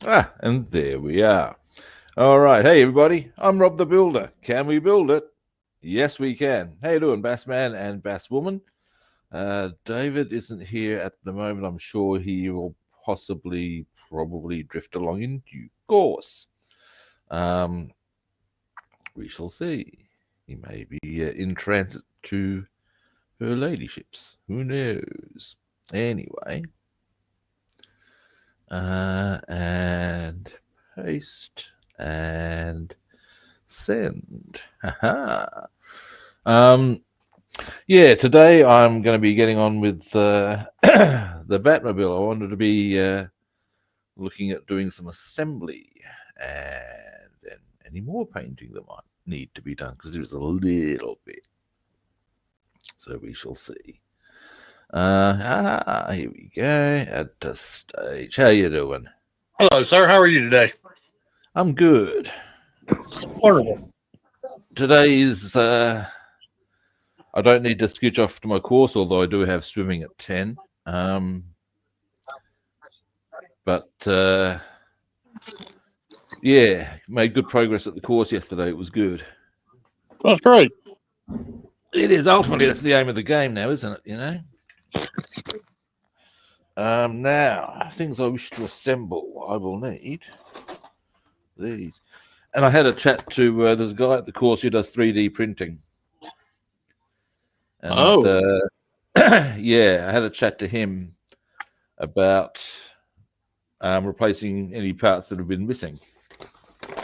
And there we are. All right. Hey, everybody. I'm Rob the Builder. Can we build it? Yes, we can. How you doing, Bassman and Basswoman? David isn't here at the moment. I'm sure he will probably drift along in due course. Um, we shall see. He may be in transit to her ladyships. Who knows? Anyway, and paste and send. Haha. Um, yeah, today I'm going to be getting on with the Batmobile. I wanted to be looking at doing some assembly and then any more painting that might need to be done because there is a little bit. So we shall see. Here we go at the stage. How you doing? Hello, sir. How are you today? I'm good. Wonderful. Today is I don't need to scooch off to my course, although I do have swimming at 10. But yeah, made good progress at the course yesterday. It was good. That's great. It is ultimately that's the aim of the game now, isn't it? You know. Now things I wish to assemble, I will need these. And I had a chat to there's a guy at the course who does 3D printing, and Oh, yeah, I had a chat to him about replacing any parts that have been missing.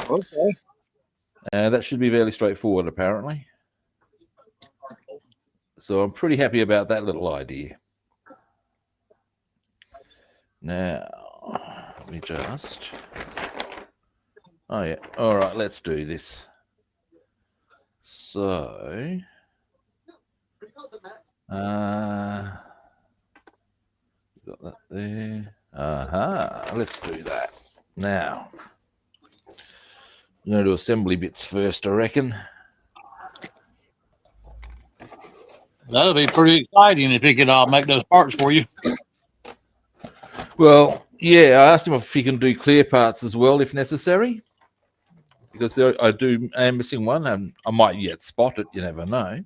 okay. That should be fairly straightforward, apparently. So I'm pretty happy about that little idea. Now, let me just. Oh, yeah. All right, let's do this. So, got that there. Aha, let's do that. Now, I'm going to do assembly bits first, I reckon. That'll be pretty exciting if he could make those parts for you. Well, yeah, I asked him if he can do clear parts as well if necessary, because I am missing one, and I might yet spot it. You never know.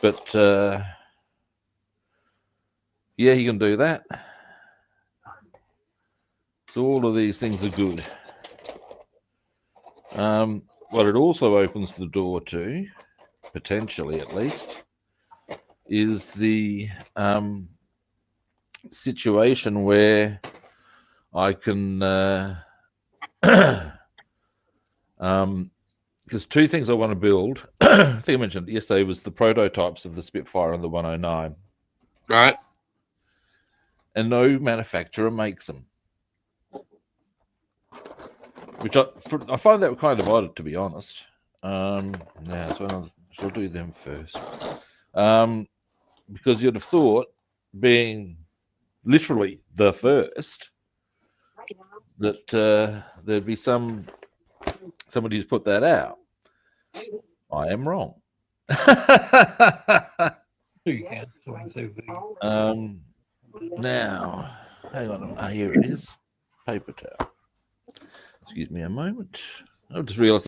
But yeah, he can do that. So all of these things are good. What it also opens the door to, potentially at least, is the situation where I can, because two things I want to build. I think I mentioned yesterday was the prototypes of the Spitfire and the 109, Right. and no manufacturer makes them. Which I find that kind of odd, to be honest. Now, so I shall do them first. Because you'd have thought, being literally the first, that there'd be somebody who's put that out. I am wrong. You can. Now, hang on. Here it is. Paper towel. Excuse me a moment. I just realised.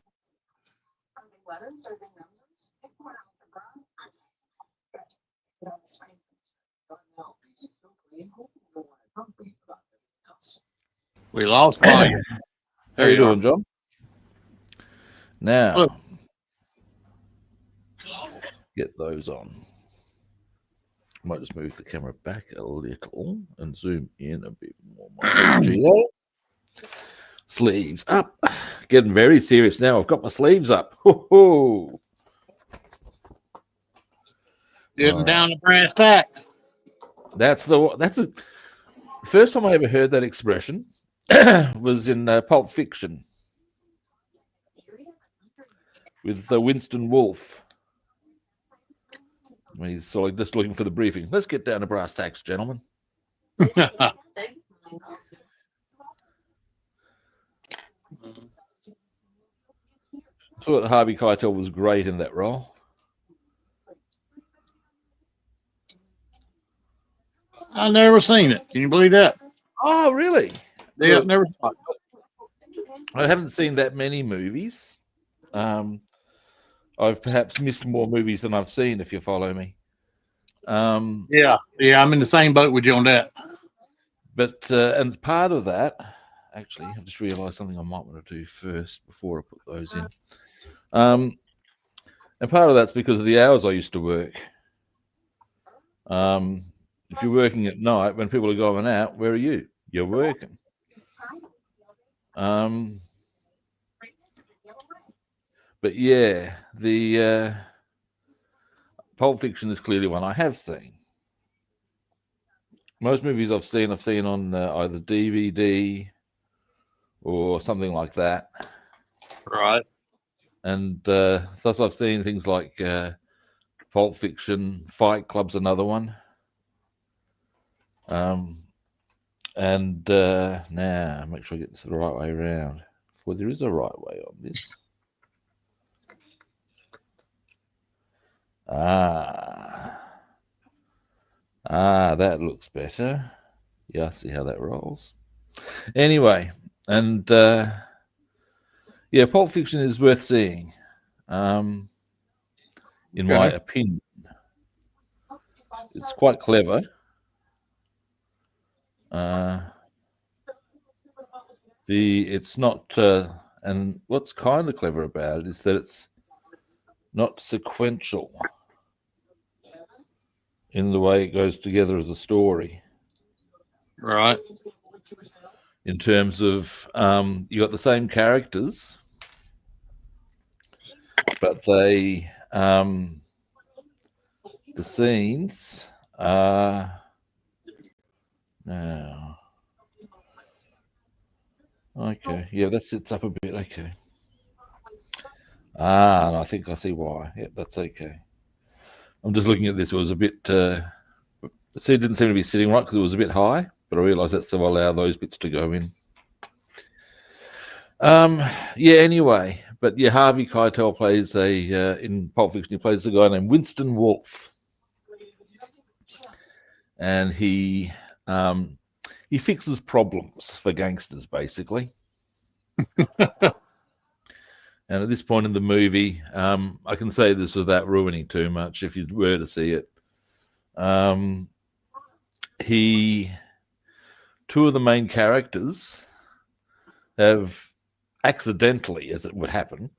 We lost volume. How There you you are. doing, John? Look, Now, get those on. Might just move the camera back a little and zoom in a bit more. Sleeves up. Getting very serious now. I've got my sleeves up. Ho-ho. getting down to brass tacks. That's a first time I ever heard that expression was in Pulp Fiction with Winston Wolfe when he's sort of just looking for the briefing. Let's get down to brass tacks, gentlemen. I thought Harvey Keitel was great in that role. I never seen it. Can you believe that? Oh, really? Yeah, Look, never saw it. I haven't seen that many movies. Um, I've perhaps missed more movies than I've seen, if you follow me. Um, Yeah, yeah, I'm in the same boat with you on that. but and part of that, actually, I've just realised something I might want to do first before I put those in. Um, and part of that's because of the hours I used to work. Um, if you're working at night when people are going out, where are you? You're working. Um, but yeah, the Pulp Fiction is clearly one I have seen. Most movies I've seen on either DVD or something like that. Right. And thus I've seen things like Pulp Fiction, Fight Club's another one. Um, and now make sure I get this the right way around. Well, there is a right way on this. Ah, that looks better. Yeah, I see how that rolls. Anyway, and yeah, Pulp Fiction is worth seeing, um, in my Okay. opinion. It's quite clever. Uh, it's not, and what's kind of clever about it is that it's not sequential in the way it goes together as a story. Right. In terms of you got the same characters, but the scenes are now okay. Yeah, that sits up a bit. Okay. And I think I see why. Yep, that's okay. I'm just looking at this. It was a bit. See, it didn't seem to be sitting right because it was a bit high, but I realised that's to allow those bits to go in. Um, yeah. Anyway, but yeah, Harvey Keitel plays in Pulp Fiction. He plays a guy named Winston Wolfe, and he fixes problems for gangsters basically. And at this point in the movie, I can say this without ruining too much if you were to see it. Um, he, two of the main characters have accidentally, as it would happen,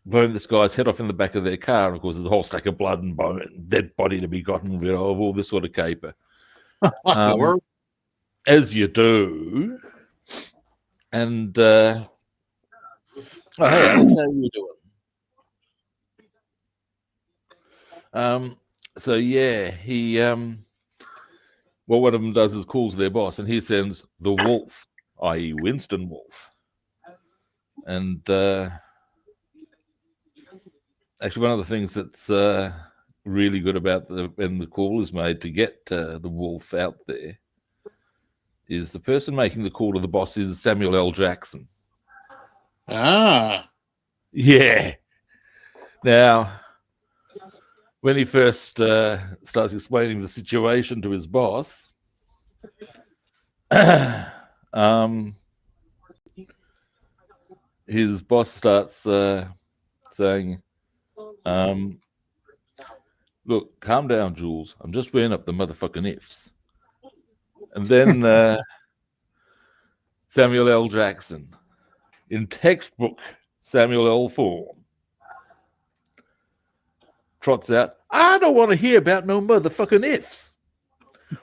blown this guy's head off in the back of their car. And of course, there's a whole stack of blood and bone, dead body to be gotten rid of, all this sort of caper. What the Um, world? as you do. And oh, hey, Alex, how are you doing? So yeah, well, one of them does is calls their boss, and he sends the Wolf, i.e., Winston Wolfe. And actually, one of the things that's really good about when the call is made to get the Wolf out there is the person making the call to the boss is Samuel L. Jackson. Ah. Yeah. Now, when he first starts explaining the situation to his boss, um, his boss starts saying, um, "Look, calm down, Jules. I'm just weighing up the motherfucking ifs." And then Samuel L. Jackson, in textbook Samuel L. form, trots out, "I don't want to hear about no motherfucking ifs.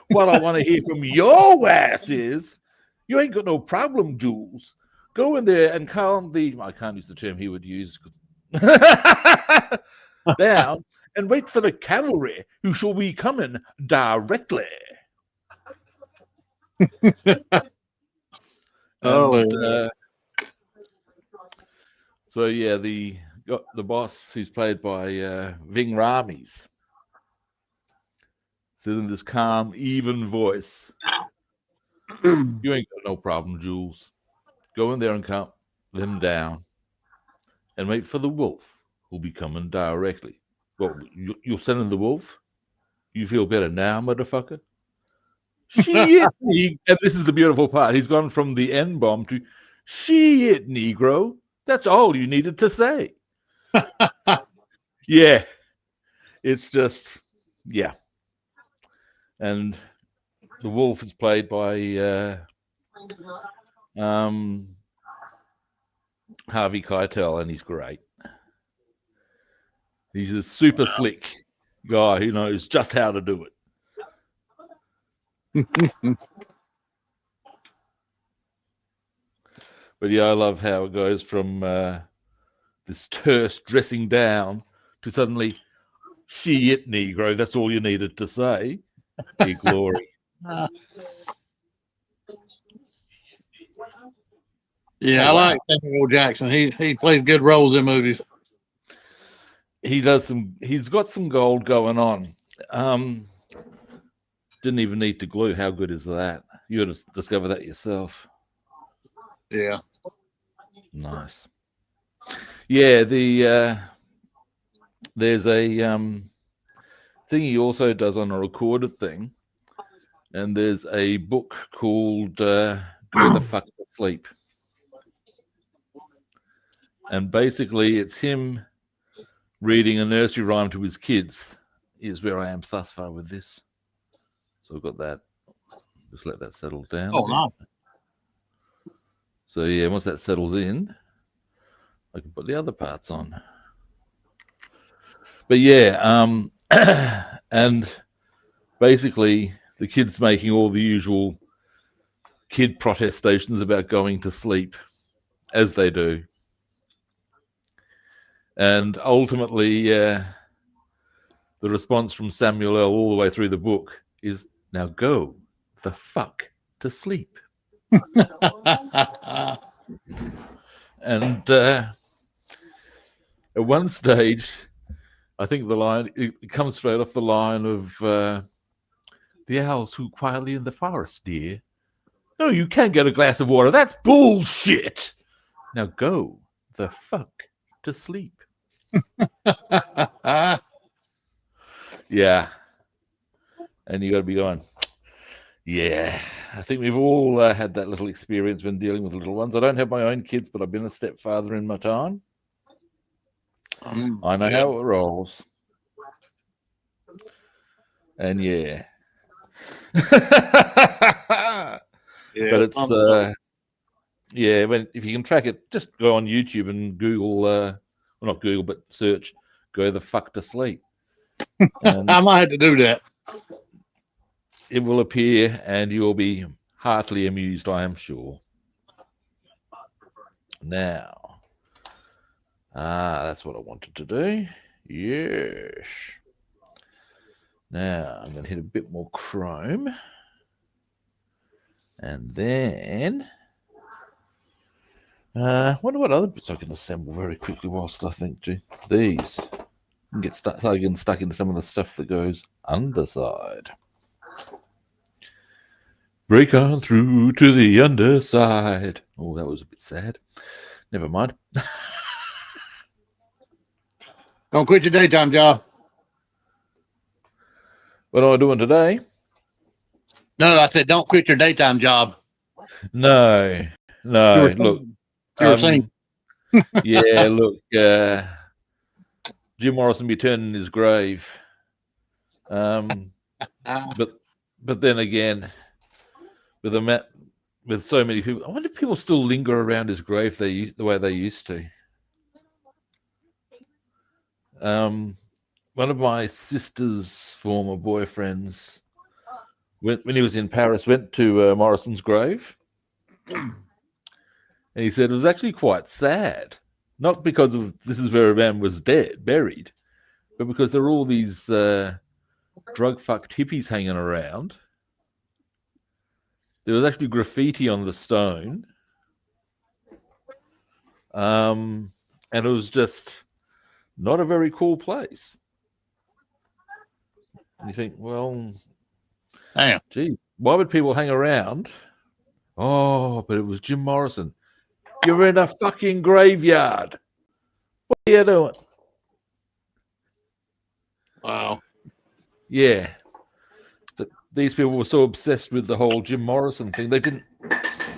What I want to hear from your ass is, you ain't got no problem, Jules. Go in there and calm the," I can't use the term he would use, "down and wait for the cavalry who shall be coming directly." Oh, And so yeah, the boss, who's played by Ving Rhames, says in this calm, even voice, "You ain't got no problem, Jules. Go in there and calm them down, and wait for the wolf, who'll be coming directly." "Well, you're sending the wolf? You feel better now, motherfucker?" Shit, and this is the beautiful part. He's gone from the N bomb to shit, Negro. That's all you needed to say. Yeah, it's just, yeah. And the wolf is played by um, Harvey Keitel, and he's great. He's a super slick guy who knows just how to do it. But yeah, I love how it goes from this terse dressing down to suddenly, shit, Negro. That's all you needed to say. Big glory. Yeah, I like Samuel L. Jackson. He plays good roles in movies. He does some. He's got some gold going on. Didn't even need to glue. How good is that? You got to discover that yourself. Yeah. Nice. Yeah, there's a thing he also does on a recorded thing, and there's a book called "Go the Fuck to Sleep," and basically it's him reading a nursery rhyme to his kids. Is where I am thus far with this. So I've got that. Just let that settle down. Oh, nice. So yeah, once that settles in, I can put the other parts on. But yeah, and basically the kid's making all the usual kid protestations about going to sleep, as they do. And ultimately, the response from Samuel L. all the way through the book is, now go the fuck to sleep. And at one stage, I think the line, it comes straight off the line of the owls who quietly in the forest, dear. No, you can't get a glass of water. That's bullshit. Now go the fuck to sleep. Yeah. And you got to be going, yeah. I think we've all had that little experience when dealing with little ones. I don't have my own kids, but I've been a stepfather in my time. I know how it rolls. And yeah. But it's yeah, if you can track it, just go on YouTube and Google, well, not Google, but search "Go the fuck to sleep." And I might have to do that. it will appear, and you will be heartily amused, I am sure. Now, that's what I wanted to do. Yes. Now I'm going to hit a bit more chrome, and then wonder what other bits I can assemble very quickly whilst I think. Gee, these and start getting stuck into some of the stuff that goes underside. Break on through to the underside. Oh, that was a bit sad. Never mind. Don't quit your daytime job. What am I doing today? No, I said don't quit your daytime job. No. Look, You were saying. yeah, look, Jim Morrison be turning his grave. But then again, with so many people, I wonder if people still linger around his grave the way they used to. One of my sister's former boyfriends, when he was in Paris, went to Morrison's grave, and he said it was actually quite sad. Not because of this is where a man was buried, but because there were all these drug fucked hippies hanging around. There was actually graffiti on the stone, and it was just not a very cool place. And you think, well, Damn. gee, why would people hang around? Oh, but it was Jim Morrison. You're in a fucking graveyard. What are you doing? Wow. Yeah. these people were so obsessed with the whole Jim Morrison thing, they didn't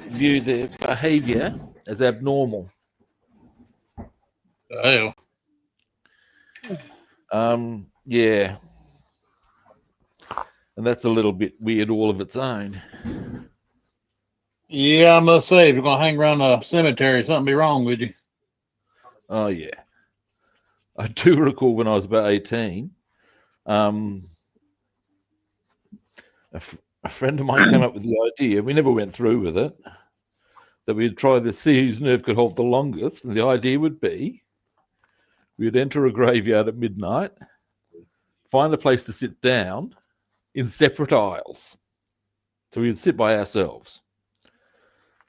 view their behaviour as abnormal. Hell. Yeah. And that's a little bit weird all of its own. Yeah, I must say, if you're gonna hang around the cemetery, something be wrong with you. Oh, yeah. I do recall when I was about 18, a friend of mine came up with the idea. We never went through with it. That we'd try to see whose nerve could hold the longest. And the idea would be we'd enter a graveyard at midnight, find a place to sit down in separate aisles. So we'd sit by ourselves.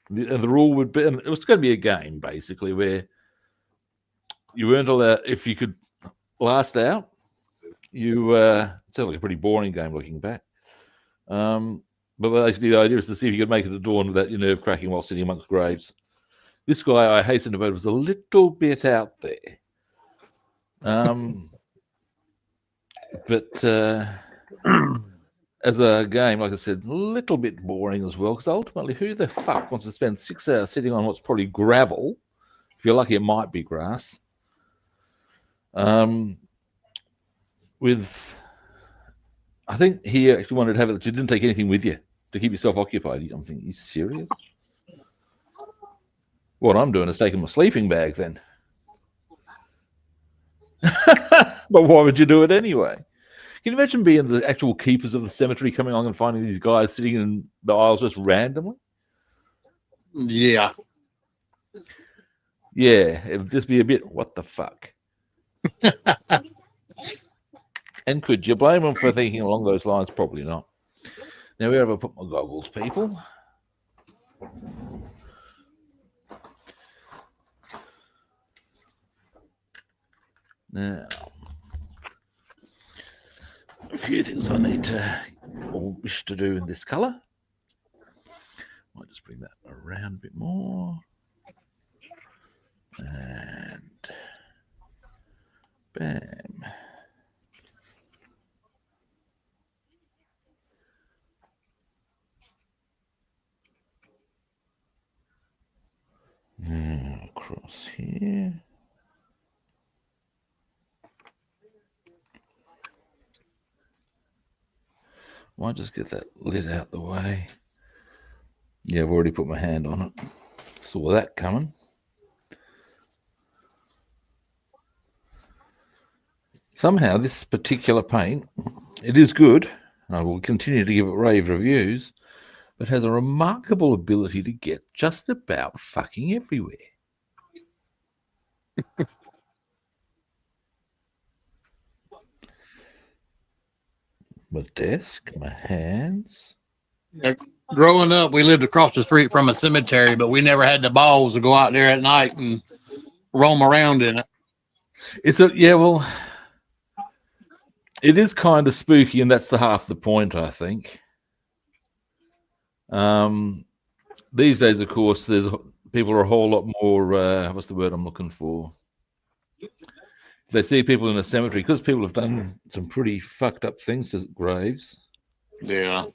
And the rule would be, and it was going to be a game basically, where you weren't allowed, if you could last out, you, it sounds like a pretty boring game looking back. But basically the idea is to see if you could make it to dawn without your nerve cracking while sitting amongst graves. This guy, I hasten to add, was a little bit out there. But as a game, like I said, a little bit boring as well, because ultimately, who the fuck wants to spend 6 hours sitting on what's probably gravel? If you're lucky, it might be grass. I think he actually wanted to have it that you didn't take anything with you to keep yourself occupied. I'm thinking, are you serious? What I'm doing is taking my sleeping bag then. But why would you do it anyway? Can you imagine being the actual keepers of the cemetery coming along and finding these guys sitting in the aisles just randomly? Yeah. Yeah, it would just be a bit, what the fuck? And could you blame them for thinking along those lines? Probably not. Now, where have I put my goggles, people? Now, a few things I need to or wish to do in this colour. Might just bring that around a bit more. And bam. Now across here. Might just get that lid out the way. Yeah, I've already put my hand on it. Saw that coming. Somehow this particular paint, it is good. I will continue to give it rave reviews, but has a remarkable ability to get just about fucking everywhere. My desk, my hands. Growing up, we lived across the street from a cemetery, but we never had the balls to go out there at night and roam around in it. It's a, yeah, well, it is kind of spooky, and that's the half the point, I think. These days, of course, there's people are a whole lot more. What's the word I'm looking for? If they see people in a cemetery, because people have done some pretty fucked up things to graves. Yeah.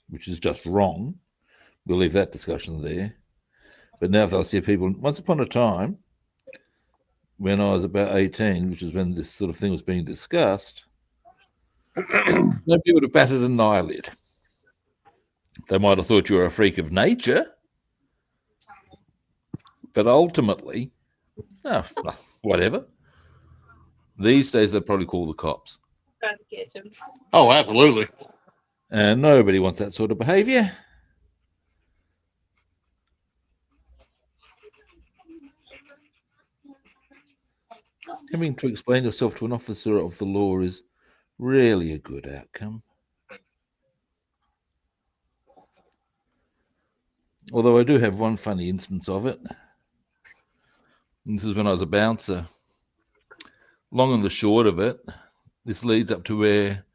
Which is just wrong. We'll leave that discussion there. But now they'll see people. Once upon a time, when I was about 18, which is when this sort of thing was being discussed, nobody would have batted an eyelid. They might have thought you were a freak of nature, but ultimately, oh, whatever. These days, they'd probably call the cops. Oh, absolutely. And nobody wants that sort of behavior. Having to explain yourself to an officer of the law is rarely a good outcome. Although I do have one funny instance of it. And this is when I was a bouncer. Long and the short of it, this leads up to where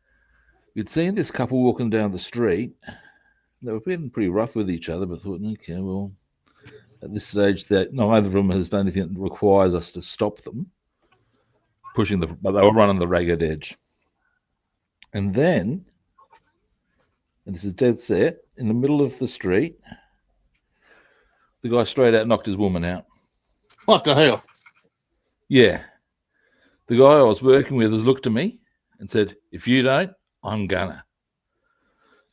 you'd seen this couple walking down the street. They were getting pretty rough with each other, but thought, okay, well, at this stage, that neither of them has done anything that requires us to stop them pushing but they were running the ragged edge. And then and this is dead set in the middle of the street. The guy straight out knocked his woman out. What the hell? Yeah. The guy I was working with has looked at me and said, if you don't, I'm gonna.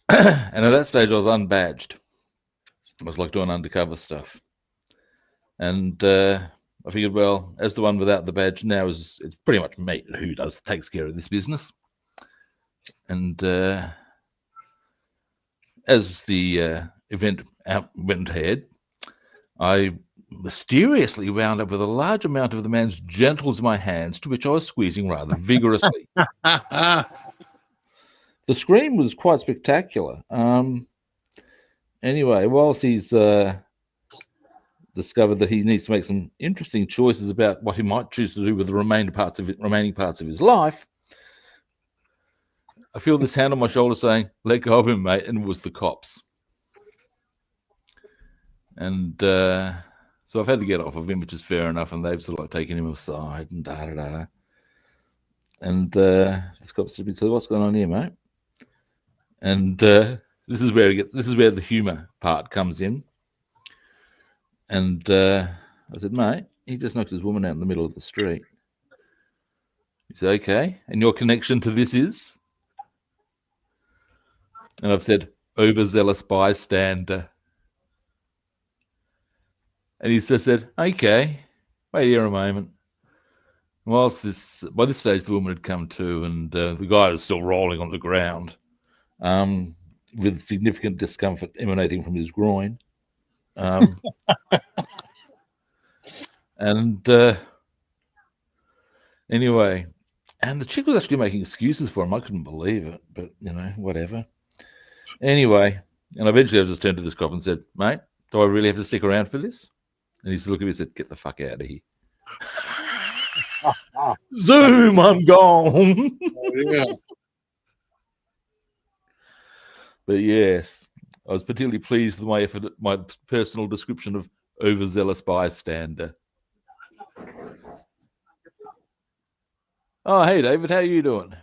And at that stage, I was unbadged. I was like doing undercover stuff. And I figured, well, as the one without the badge now, it's pretty much me who takes care of this business. And as the event went ahead, I mysteriously wound up with a large amount of the man's genitals in my hands, to which I was squeezing rather vigorously. The scream was quite spectacular. Anyway, whilst he's discovered that he needs to make some interesting choices about what he might choose to do with the remaining parts of his life, I feel this hand on my shoulder saying, "Let go of him, mate," and it was the cops. And so I've had to get off of him, which is fair enough, and they've sort of like taken him aside and da-da-da. And this cop said, "What's going on here, mate?" And this is where the humour part comes in. And I said, "Mate, he just knocked his woman out in the middle of the street." He said, "Okay, and your connection to this is?" And I've said, "Overzealous bystander." And he just said, "Okay, wait here a moment." Whilst by this stage, the woman had come to, and the guy was still rolling on the ground, with significant discomfort emanating from his groin. And anyway, and the chick was actually making excuses for him. I couldn't believe it, but whatever. Anyway, and eventually I just turned to this cop and said, "Mate, do I really have to stick around for this?" And he just looked at me and said, "Get the fuck out of here." Zoom, I'm gone. Yeah. But yes, I was particularly pleased with my personal description of overzealous bystander. Oh, hey, David, how you doing?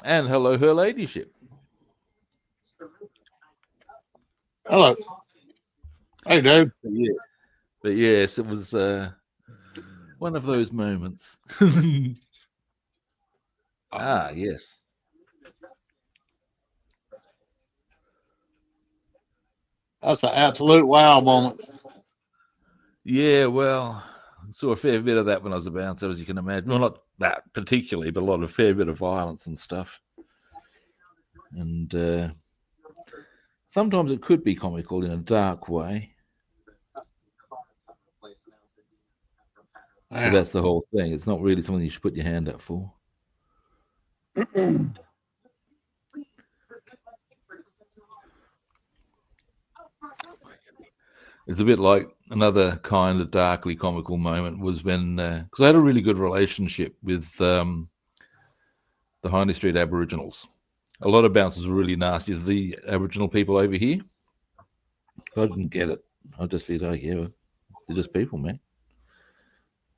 And hello, her ladyship. Hello. Hey, dude. But yes, it was one of those moments. Yes. That's an absolute wow moment. Yeah, well, saw a fair bit of that when I was a bouncer, as you can imagine. Well, not that particularly, but a fair bit of violence and stuff. And sometimes it could be comical in a dark way. But that's the whole thing. It's not really something you should put your hand up for. It's a bit like another kind of darkly comical moment was when, because I had a really good relationship with the Highney Street Aboriginals. A lot of bouncers were really nasty to the Aboriginal people over here. I didn't get it. I just figured, oh yeah, they're just people, man.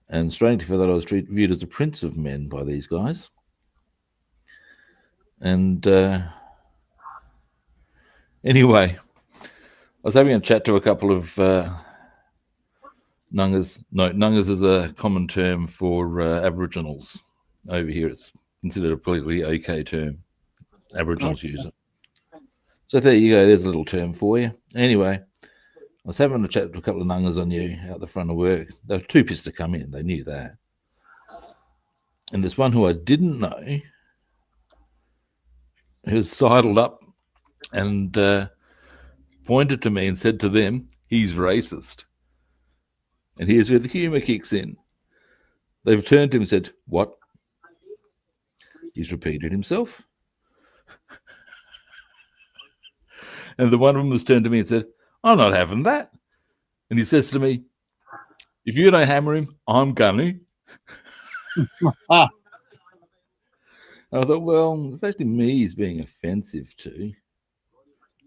And strangely for that, I was viewed as a prince of men by these guys. And anyway, I was having a chat to a couple of Nungas. No, Nungas is a common term for Aboriginals. Over here, it's considered a politically okay term. Aboriginals use it. So there you go. There's a little term for you. Anyway, I was having a chat to a couple of Nungas I knew out the front of work. They were too pissed to come in. They knew that. And there's one who I didn't know who sidled up and pointed to me and said to them, "He's racist." And here's where the humour kicks in. They've turned to him and said, "What?" He's repeated himself. And the one of them has turned to me and said, "I'm not having that." And he says to me, "If you don't hammer him, I'm gonna." I thought, well, it's actually me he's being offensive to.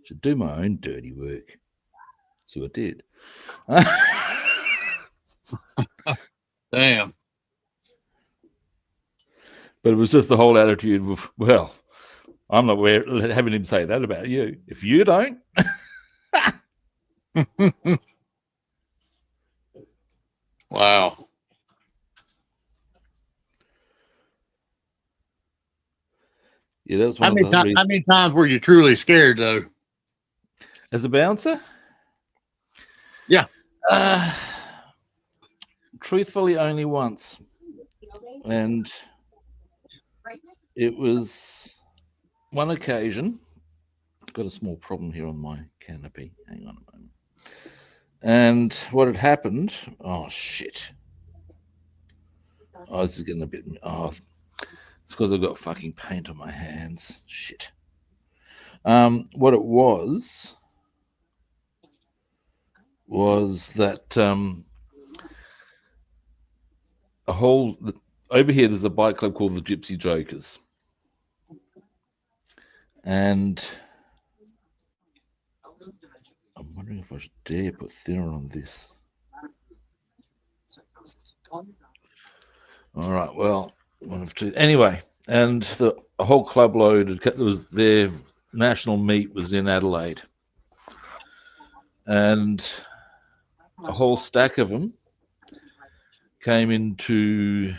Should do my own dirty work. So I did. Damn. But it was just the whole attitude of, well, I'm not having him say that about you. If you don't, Wow. yeah, that was one of the reasons. How many times were you truly scared though? As a bouncer, Yeah. uh, truthfully, only once, and it was one occasion. Got a small problem here on my canopy. Hang on a moment. And what had happened? Oh shit! Oh, this is getting a bit. Oh, it's because I've got fucking paint on my hands. Shit. What it was that a whole over here. There's a bike club called the Gypsy Jokers, and I'm wondering if I should dare put thinner on this. All right. Well, one of two. Anyway, and a whole club load. There was their national meet was in Adelaide, and a whole stack of them came into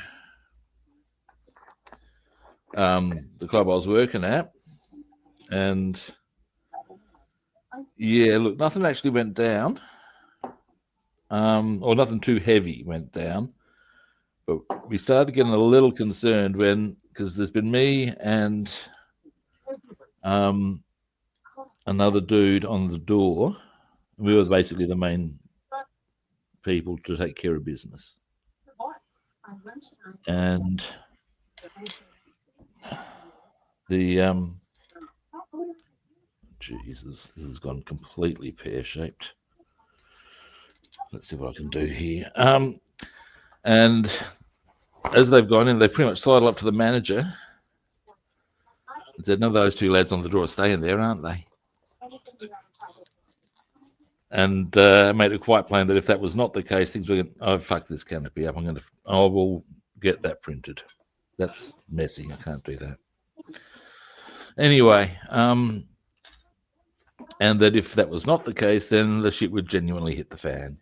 the club I was working at, and yeah, look, nothing actually went down, or nothing too heavy went down. But we started getting a little concerned because there's been me and another dude on the door. We were basically the main people to take care of business. And the Jesus, this has gone completely pear-shaped. Let's see what I can do here. And as they've gone in, they've pretty much sidled up to the manager and said, "No, those two lads on the door are staying there, aren't they?" And made it quite plain that if that was not the case, things were going, "Oh, fuck this canopy up. I will get that printed. That's messy. I can't do that." Anyway, and that if that was not the case, then the shit would genuinely hit the fan.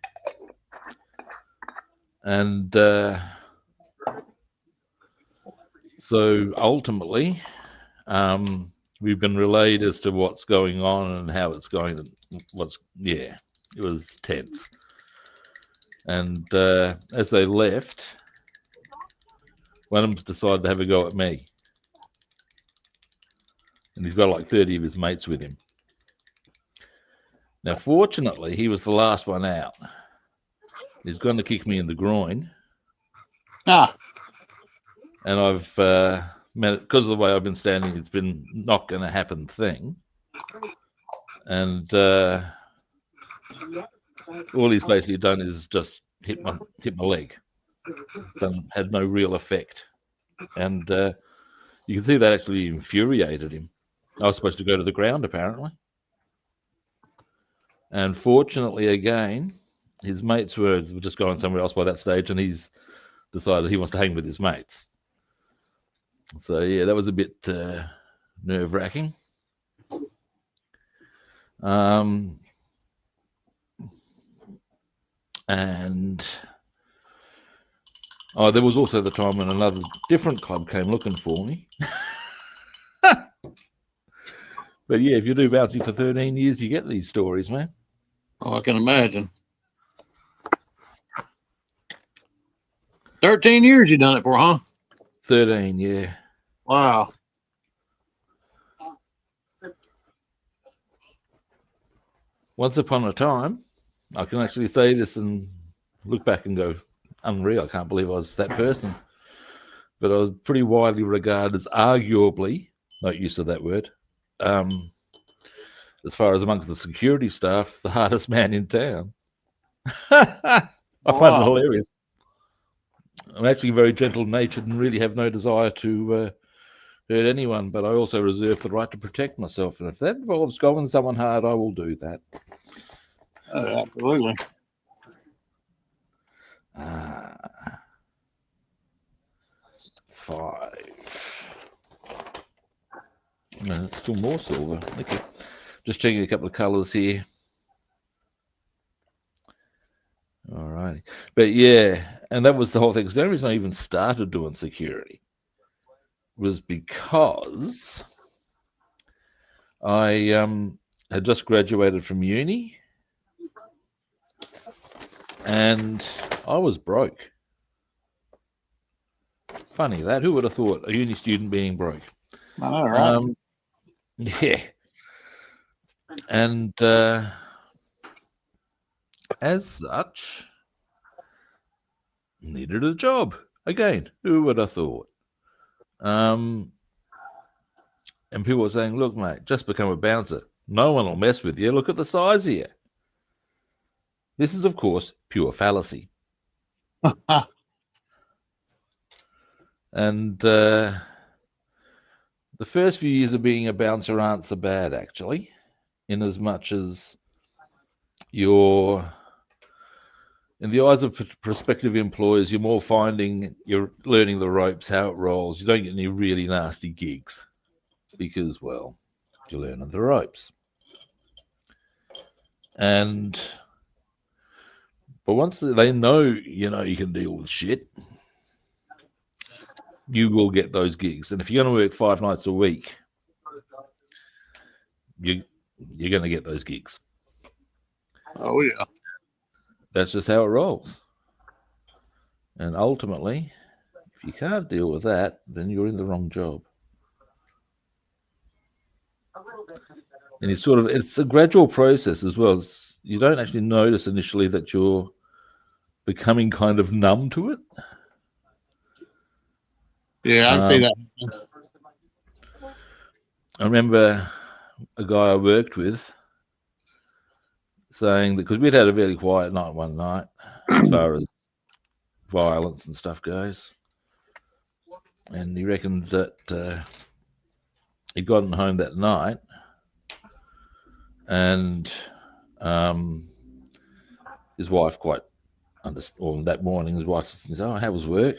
And so ultimately, we've been relayed as to what's going on and how it's going. It was tense. And as they left, one of them's decided to have a go at me. And he's got like 30 of his mates with him. Now, fortunately, he was the last one out. He's going to kick me in the groin. Ah. And I've because of the way I've been standing, it's been not going to happen thing. And all he's basically done is just hit my leg. Had no real effect. And you can see that actually infuriated him. I was supposed to go to the ground, apparently. And fortunately, again, his mates were just going somewhere else by that stage, and he's decided he wants to hang with his mates. So, yeah, that was a bit nerve-wracking. And there was also the time when another different club came looking for me. But yeah, if you do bouncing for 13 years, you get these stories, man. Oh, I can imagine. 13 years you done it for, huh? 13, yeah. Wow. Once upon a time, I can actually say this and look back and go, unreal, I can't believe I was that person. But I was pretty widely regarded as arguably, not use of that word, as far as amongst the security staff, the hardest man in town. I find it hilarious. I'm actually very gentle-natured and really have no desire to hurt anyone, but I also reserve the right to protect myself. And if that involves going someone hard, I will do that. Oh, absolutely. 5. still more silver. Okay. Just checking a couple of colors here. All righty. But yeah, and that was the whole thing. Because the only reason I even started doing security was because I had just graduated from uni and I was broke. Funny that. Who would have thought a uni student being broke? All right. Yeah. And as such, needed a job. Again, who would have thought? And people were saying, look, mate, just become a bouncer. No one will mess with you. Look at the size of you. This is, of course, pure fallacy. And the first few years of being a bouncer aren't so bad, actually, in as much as you're, in the eyes of prospective employers, you're more finding, you're learning the ropes, how it rolls. You don't get any really nasty gigs because, well, you're learning the ropes. And but once they know, you can deal with shit, you will get those gigs. And if you're going to work 5 nights a week, you're going to get those gigs. Oh yeah. That's just how it rolls. And ultimately, if you can't deal with that, then you're in the wrong job. And it's a gradual process as well. You don't actually notice initially that you're becoming kind of numb to it. Yeah, I can see that. I remember a guy I worked with saying that, because we'd had a very quiet night one night as far as violence and stuff goes, and he reckoned that he'd gotten home that night and his wife or that morning his wife said, oh, how was work?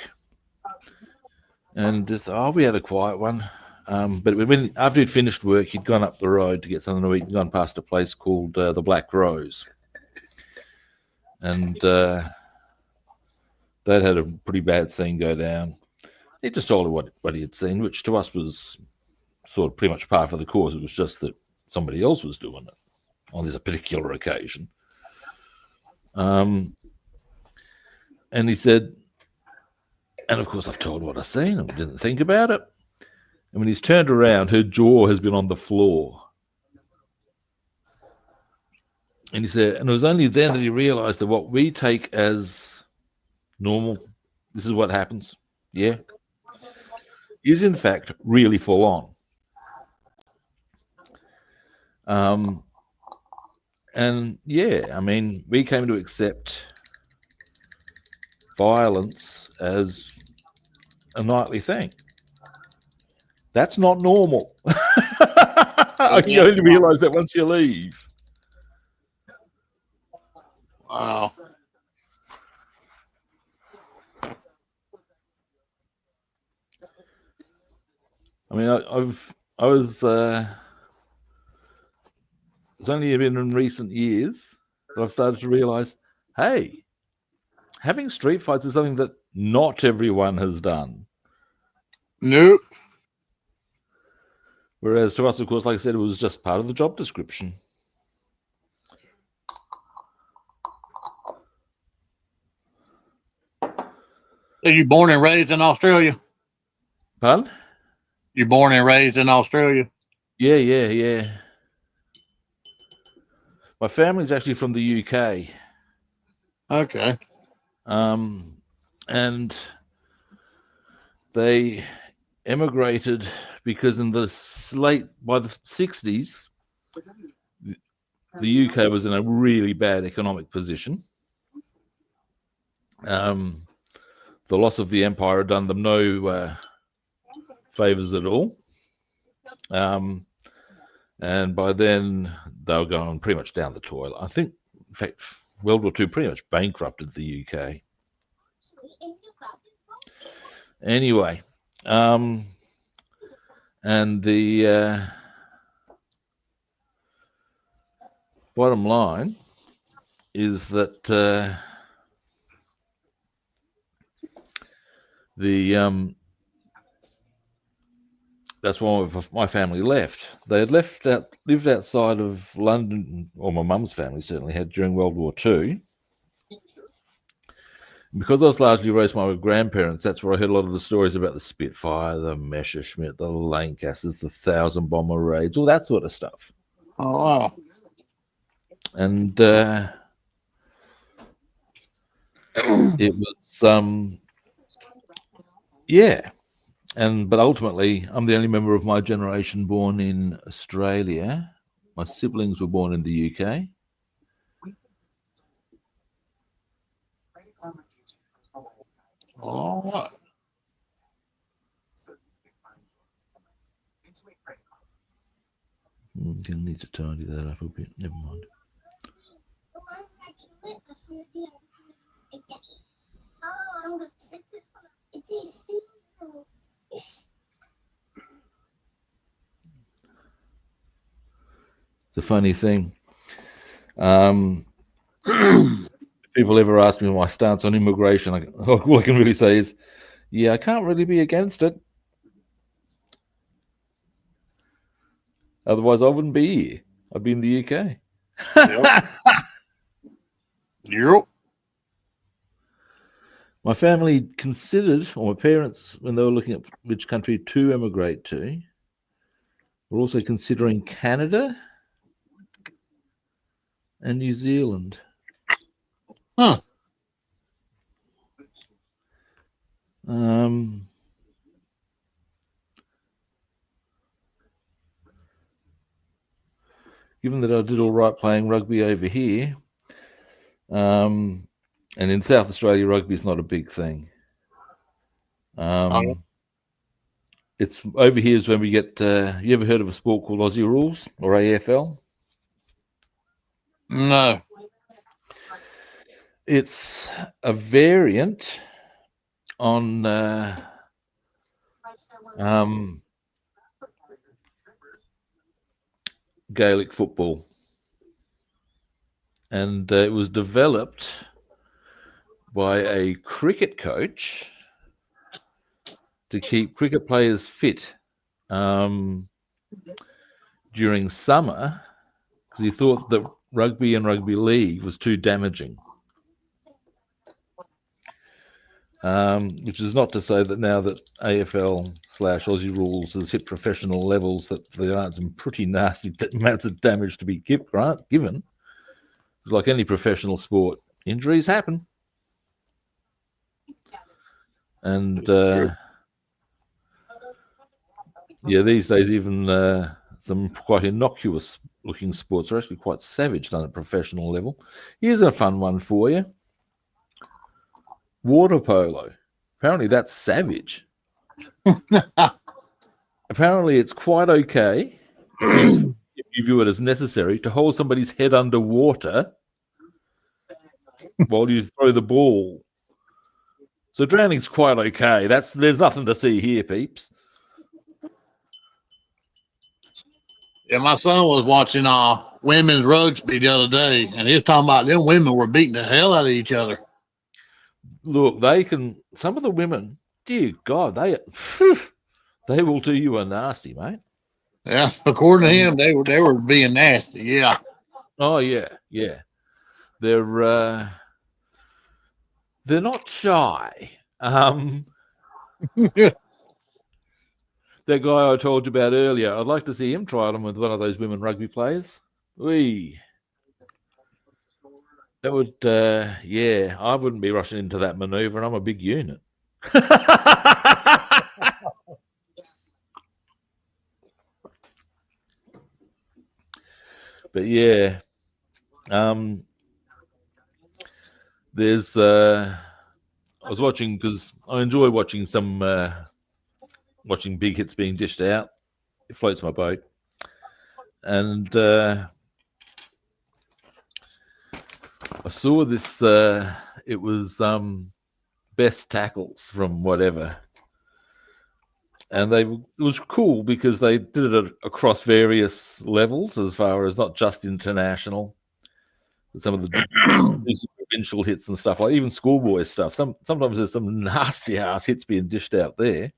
And just, we had a quiet one. But after he'd finished work, he'd gone up the road to get something to eat and gone past a place called the Black Rose. And they'd had a pretty bad scene go down. He just told her what he had seen, which to us was sort of pretty much par for the course. It was just that somebody else was doing it on this particular occasion. And he said, and of course I've told what I've seen and didn't think about it. And when he's turned around, her jaw has been on the floor. And he said, and it was only then that he realized that what we take as normal, this is what happens, yeah, is in fact really full on. And yeah, I mean, we came to accept violence as a nightly thing. That's not normal. You only realize that once you leave. Wow. I mean, it's only been in recent years that I've started to realize, hey, having street fights is something that not everyone has done. Nope. Whereas to us, of course, like I said, it was just part of the job description. So you born and raised in Australia? Pardon? You're born and raised in Australia? Yeah. My family's actually from the UK. Okay. And they emigrated because by the 60s, the UK was in a really bad economic position. The loss of the empire had done them no favors at all. And by then, they were going pretty much down the toilet. I think, in fact, World War II pretty much bankrupted the UK. Anyway, and the bottom line is that the that's why my family left. They had lived outside of London, or my mum's family certainly had during World War II. Because I was largely raised by my grandparents, that's where I heard a lot of the stories about the Spitfire, the Messerschmitt, the Lancasters, the 1,000 bomber raids, all that sort of stuff. Oh, wow. And it was, yeah. But ultimately, I'm the only member of my generation born in Australia. My siblings were born in the UK. All right. I'm going to need to tidy that up a bit. Never mind. It's a funny thing. People ever ask me my stance on immigration, all I can really say is, yeah, I can't really be against it. Otherwise, I wouldn't be here. I'd be in the UK. Yep. My family considered, or my parents, when they were looking at which country to emigrate to, were also considering Canada and New Zealand. Huh. Given that I did all right playing rugby over here, and in South Australia, rugby is not a big thing. It's over here is when we get. You ever heard of a sport called Aussie Rules or AFL? No. It's a variant on Gaelic football, and it was developed by a cricket coach to keep cricket players fit during summer, because he thought that rugby and rugby league was too damaging. Which is not to say that now that AFL/Aussie Rules has hit professional levels that there aren't some pretty nasty amounts of damage to be given. It's like any professional sport, injuries happen. And these days even some quite innocuous looking sports are actually quite savage done at professional level. Here's a fun one for you. Water polo. Apparently that's savage. Apparently it's quite okay if you view it as necessary to hold somebody's head underwater while you throw the ball. So drowning's quite okay. There's nothing to see here, peeps. Yeah, my son was watching women's rugby the other day, and he was talking about them women were beating the hell out of each other. Look, some of the women, dear God, they will do you a nasty, mate. Yeah, according to him, they were being nasty. Yeah. Oh yeah. They're not shy. That guy I told you about earlier, I'd like to see him try them with one of those women rugby players. That would, I wouldn't be rushing into that maneuver. I'm a big unit. But yeah, there's. I was watching because I enjoy watching watching big hits being dished out. It floats my boat, and I saw this. It was best tackles from whatever, and it was cool because they did it across various levels as far as not just international. some of the provincial hits and stuff, like even schoolboy stuff. Sometimes there's some nasty ass hits being dished out there.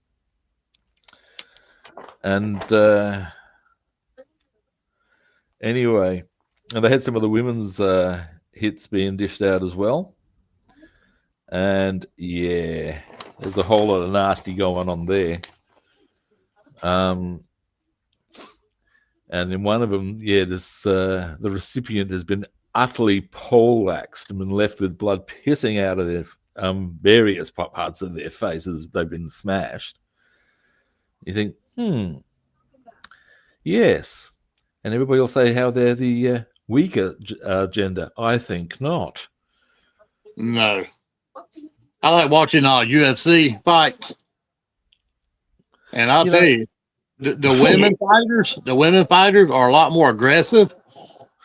And anyway, and they had some of the women's hits being dished out as well. And yeah, there's a whole lot of nasty going on there. And in one of them, yeah, this the recipient has been utterly poleaxed and been left with blood pissing out of their various parts of their faces. They've been smashed. You think, yes. And everybody will say how they're the weaker gender. I think not. No. I like watching UFC fights. And I'll tell you, the women fighters are a lot more aggressive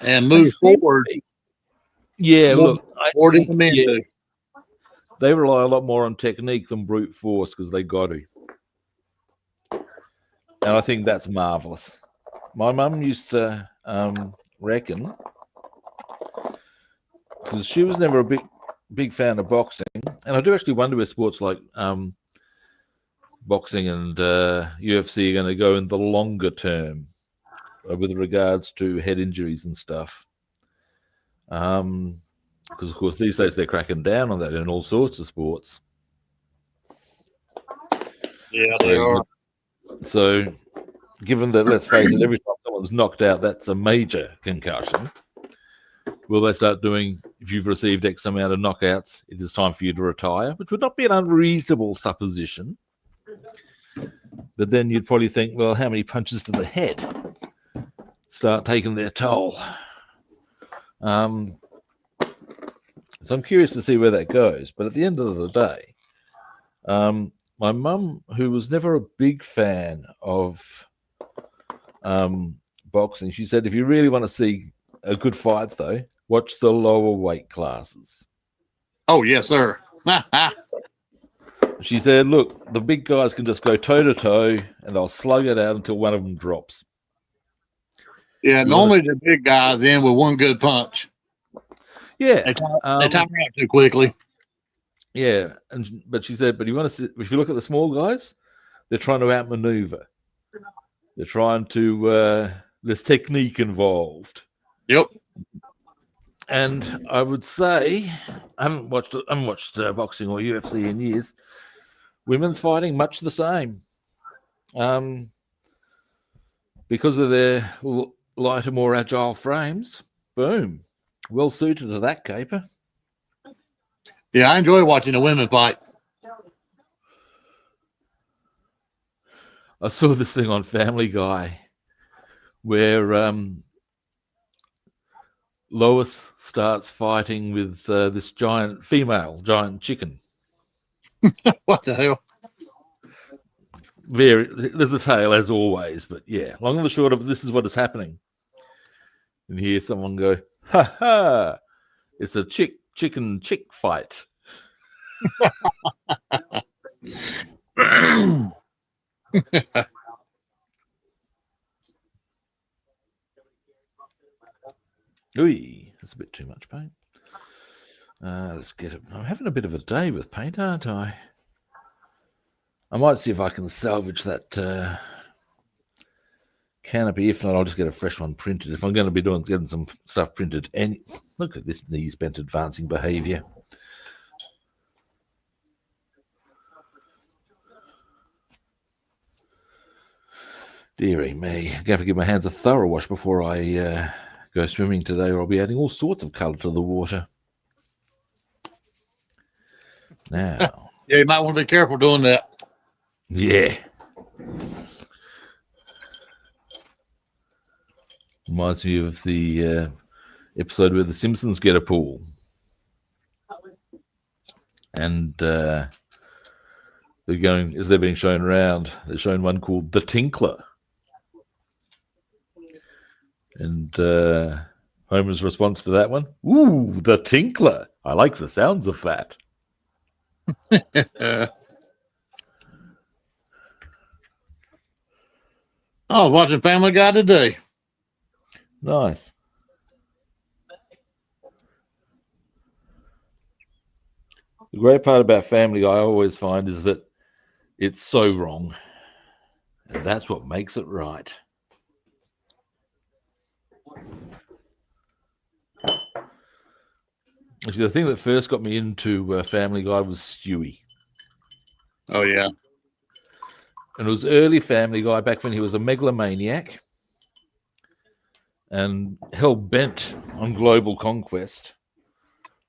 and move forward. Yeah, look, more than the men do. They rely a lot more on technique than brute force because they got to. And I think that's marvelous. My mum used to reckon, because she was never a big fan of boxing, and I do actually wonder where sports like boxing and UFC are going to go in the longer term with regards to head injuries and stuff. Because, of course, these days they're cracking down on that in all sorts of sports. Yeah, they are. So, given that, let's face it, every time someone's knocked out, that's a major concussion. Will they start doing, if you've received X amount of knockouts, it is time for you to retire, which would not be an unreasonable supposition. But then you'd probably think, well, how many punches to the head start taking their toll? So I'm curious to see where that goes. But at the end of the day, my mum, who was never a big fan of boxing, she said, if you really want to see a good fight, though, watch the lower weight classes. Oh, yes, sir. She said, look, the big guys can just go toe-to-toe, and they'll slug it out until one of them drops. Yeah, normally the big guys end with one good punch. Yeah. They tire out too quickly. Yeah, but she said, but you want to see, if you look at the small guys, they're trying to outmaneuver. They're trying to, there's technique involved. Yep. And I would say, I haven't watched boxing or UFC in years. Women's fighting, much the same. Because of their lighter, more agile frames, boom, well suited to that caper. Yeah, I enjoy watching the women fight. I saw this thing on Family Guy where Lois starts fighting with this giant chicken. What the hell? There's a tale as always, but yeah, long and the short of it, this is what is happening. And hear someone go, ha ha, it's a chicken fight. Ooh, that's a bit too much paint. Let's get it. I'm having a bit of a day with paint, aren't I? I might see if I can salvage that canopy. If not, I'll just get a fresh one printed. If I'm going to be getting some stuff printed. And look at this knees bent advancing behavior. Dearie me. I'm going to have to give my hands a thorough wash before I go swimming today, or I'll be adding all sorts of colour to the water. Now. Yeah, you might want to be careful doing that. Yeah. Reminds me of the episode where the Simpsons get a pool. And they're going, as they're being shown around, they're showing one called The Tinkler. And Homer's response to that one, ooh, The Tinkler. I like the sounds of that. I was watching Family Guy today. Nice. The great part about Family Guy I always find is that it's so wrong, and that's what makes it right. Actually, the thing that first got me into Family Guy was Stewie. Oh yeah. And it was early Family Guy back when he was a megalomaniac and hell bent on global conquest.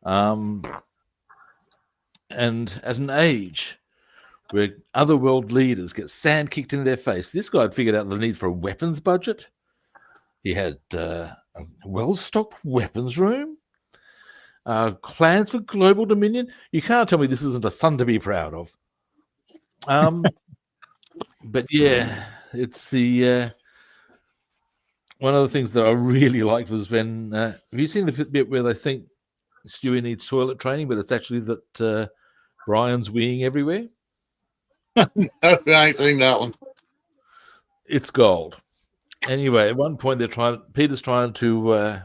Um, and at an age where other world leaders get sand kicked in their face, this guy had figured out the need for a weapons budget. He had a well stocked weapons room, plans for global dominion. You can't tell me this isn't a son to be proud of. But yeah, it's the one of the things that I really liked was when have you seen the bit where they think Stewie needs toilet training, but it's actually that Brian's weeing everywhere? I ain't seen that one. It's gold. Anyway, at one point Peter's trying to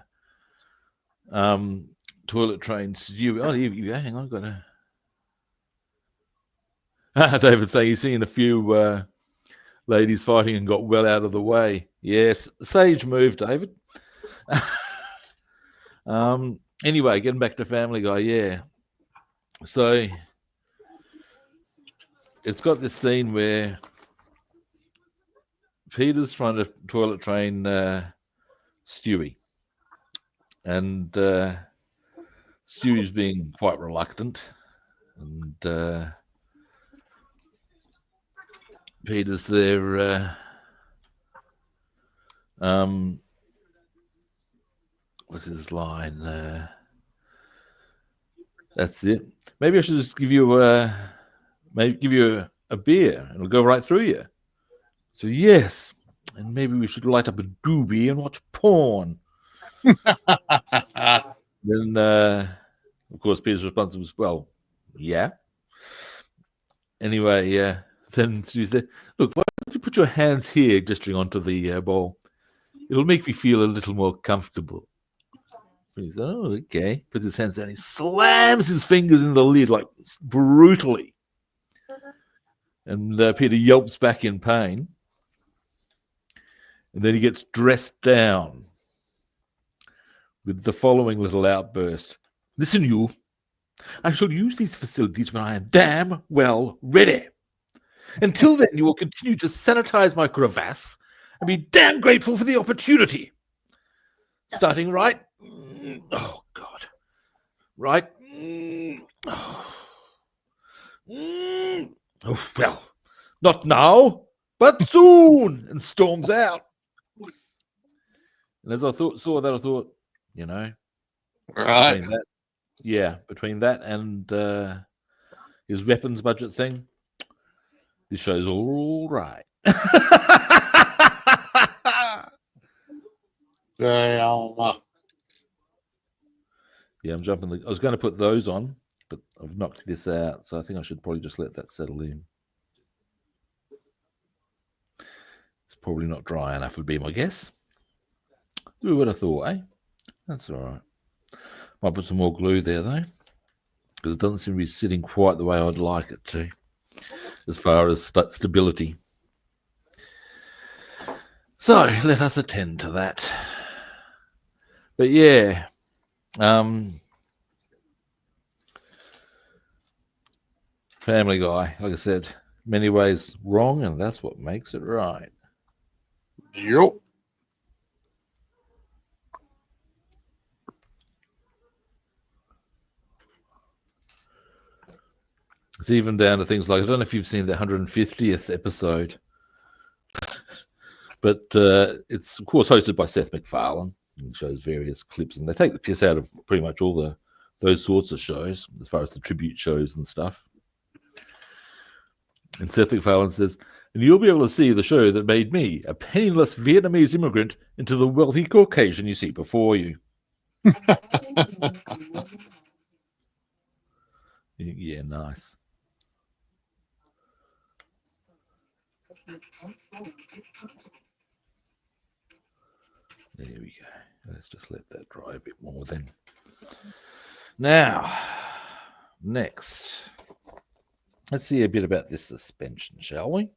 toilet train Stewie. Oh, here you go. Hang on, I've got to. David saying he's seen a few ladies fighting and got well out of the way. Yes, sage move, David. Anyway, getting back to Family Guy, yeah. So it's got this scene where Peter's trying to toilet train Stewie, and Stewie's being quite reluctant, and Peter's there. What's his line? That's it. Maybe I should just give you a beer, and it'll go right through you. So yes, and maybe we should light up a doobie and watch porn. Then, of course, Peter's response was, "Well, yeah." Anyway, yeah. Then she said, "Look, why don't you put your hands here, gesturing onto the bowl? It'll make me feel a little more comfortable." He said, "Oh, okay." Puts his hands down. He slams his fingers in the lid like brutally, and Peter yelps back in pain. And then he gets dressed down with the following little outburst: "Listen, you. I shall use these facilities when I am damn well ready. Until then, you will continue to sanitize my crevasse and be damn grateful for the opportunity. Starting right. Oh, God. Right. Oh, well, not now, but soon." And storms out. And as I saw that, I thought, you know, Right. between that and his weapons budget thing, this show's all right. Damn. Yeah, I'm jumping. I was going to put those on, but I've knocked this out, so I think I should probably just let that settle in. It's probably not dry enough, would be my guess. Who would have thought, eh? That's all right. Might put some more glue there, though, because it doesn't seem to be sitting quite the way I'd like it to, as far as stability. So let us attend to that. But yeah, Family Guy, like I said, many ways wrong, and that's what makes it right. Yep. It's even down to things like, I don't know if you've seen the 150th episode, but it's of course hosted by Seth MacFarlane and shows various clips, and they take the piss out of pretty much all those sorts of shows as far as the tribute shows and stuff. And Seth MacFarlane says, "And you'll be able to see the show that made me, a penniless Vietnamese immigrant, into the wealthy Caucasian you see before you." Yeah, nice. There we go. Let's just let that dry a bit more then. Now, next, let's see a bit about this suspension, shall we?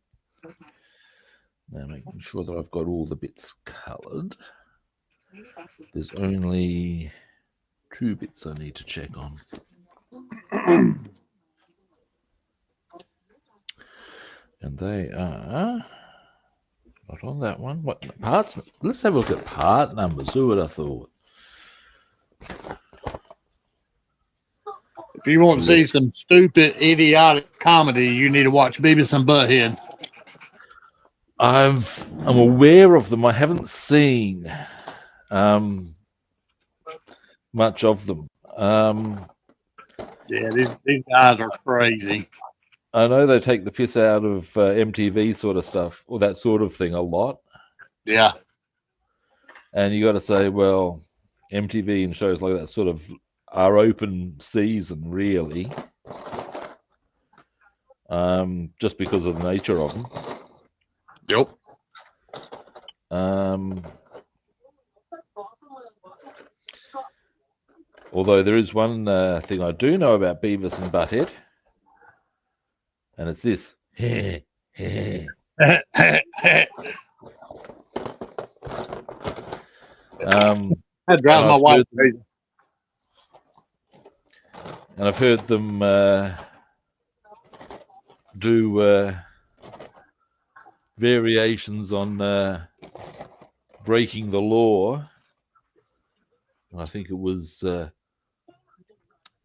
Now, making sure that I've got all the bits coloured. There's only 2 bits I need to check on. And they are not on that one. What parts? Let's have a look at part numbers. Who would have thought? If you want to see some stupid, idiotic comedy, you need to watch Beavis and Butthead. I'm aware of them. I haven't seen much of them. Yeah, these guys are crazy. I know they take the piss out of MTV sort of stuff or that sort of thing a lot. Yeah. And you got to say, well, MTV and shows like that sort of are open season, really, just because of the nature of them. Yep. Although there is one thing I do know about Beavis and Butthead, and it's this. That drives my wife crazy. And I've heard them do variations on breaking the law. I think it was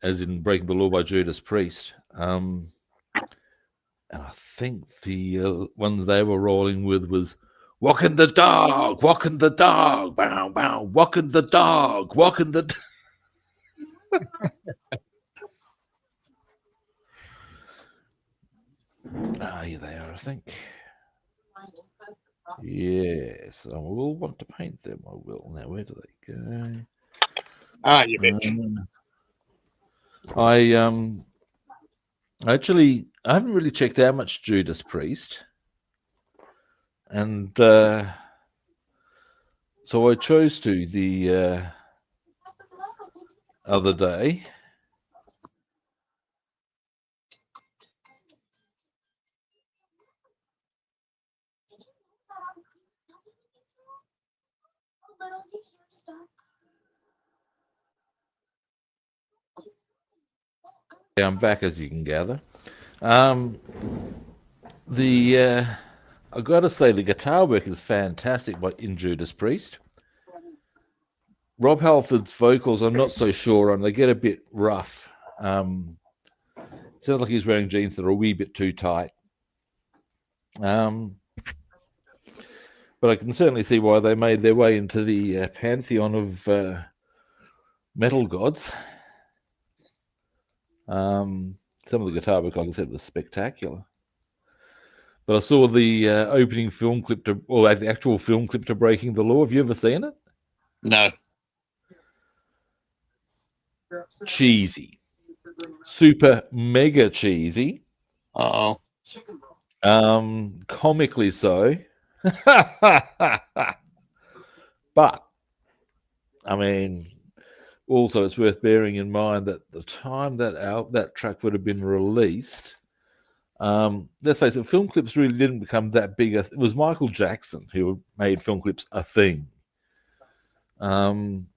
as in Breaking the Law by Judas Priest. And I think the ones they were rolling with was walking the dog, bow, bow, walking the dog, walking the here they are, I think. Yes, I will want to paint them. I will. Now, where do they go? You bitch. I haven't really checked out much Judas Priest, and so I chose to the other day. I'm back, as you can gather. I've got to say the guitar work is fantastic in Judas Priest. Rob Halford's vocals I'm not so sure on. They get a bit rough. Sounds like he's wearing jeans that are a wee bit too tight. But I can certainly see why they made their way into the pantheon of metal gods. Some of the guitar work, like I said, was spectacular. But I saw the opening film clip or the actual film clip to Breaking the Law. Have you ever seen it? No. Cheesy. Super mega cheesy. Uh-oh. Comically so. But, I mean, also it's worth bearing in mind that the time that track would have been released, let's face it, film clips really didn't become that big. It was Michael Jackson who made film clips a thing. And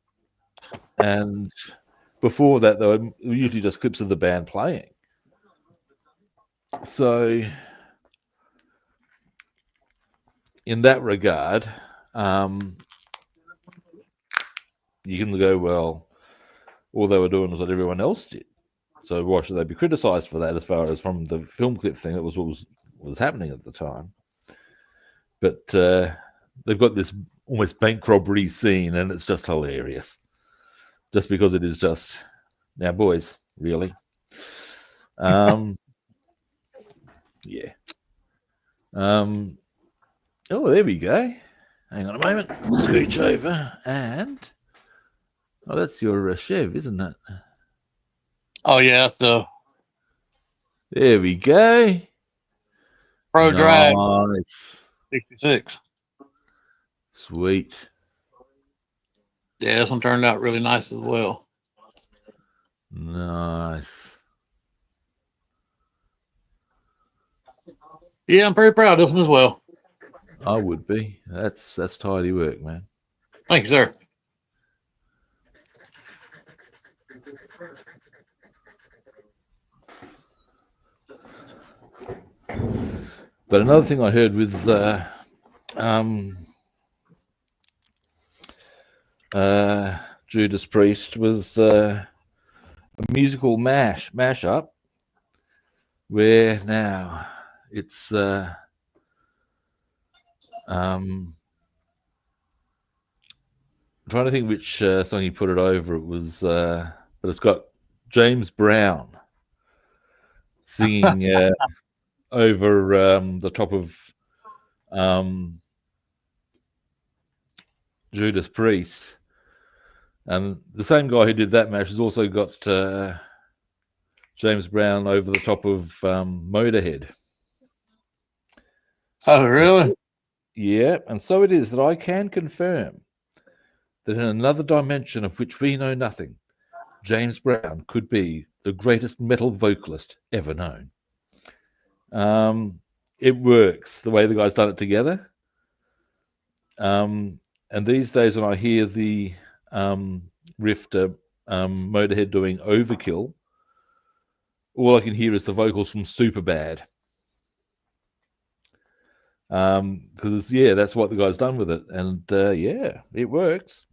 before that, they were usually just clips of the band playing. So, in that regard, you can go, well, all they were doing was what everyone else did. So why should they be criticised for that as far as from the film clip thing? That was what was happening at the time. But they've got this almost bank robbery scene, and it's just hilarious. Just because it is just, now boys, really? Yeah. Oh, there we go. Hang on a moment. Scooch over and... Oh, that's your Chev, isn't it? Oh, yeah. There we go. Pro Drag. Nice. 66. Sweet. Yeah, this one turned out really nice as well. Nice. Yeah, I'm pretty proud of this one as well. I would be. That's tidy work, man. Thank you, sir. But another thing I heard with um, Judas Priest was a musical mashup where now it's I'm trying to think which song he put it over. It was, but it's got James Brown singing over the top of um, Judas Priest, and the same guy who did that mash has also got James Brown over the top of Motorhead. Oh, really? Yeah, and so it is that I can confirm that in another dimension of which we know nothing, James Brown could be the greatest metal vocalist ever known. It works the way the guys done it together. And these days, when I hear the Rifter Motorhead doing Overkill, all I can hear is the vocals from Superbad. Because yeah, that's what the guy's done with it, and yeah, it works.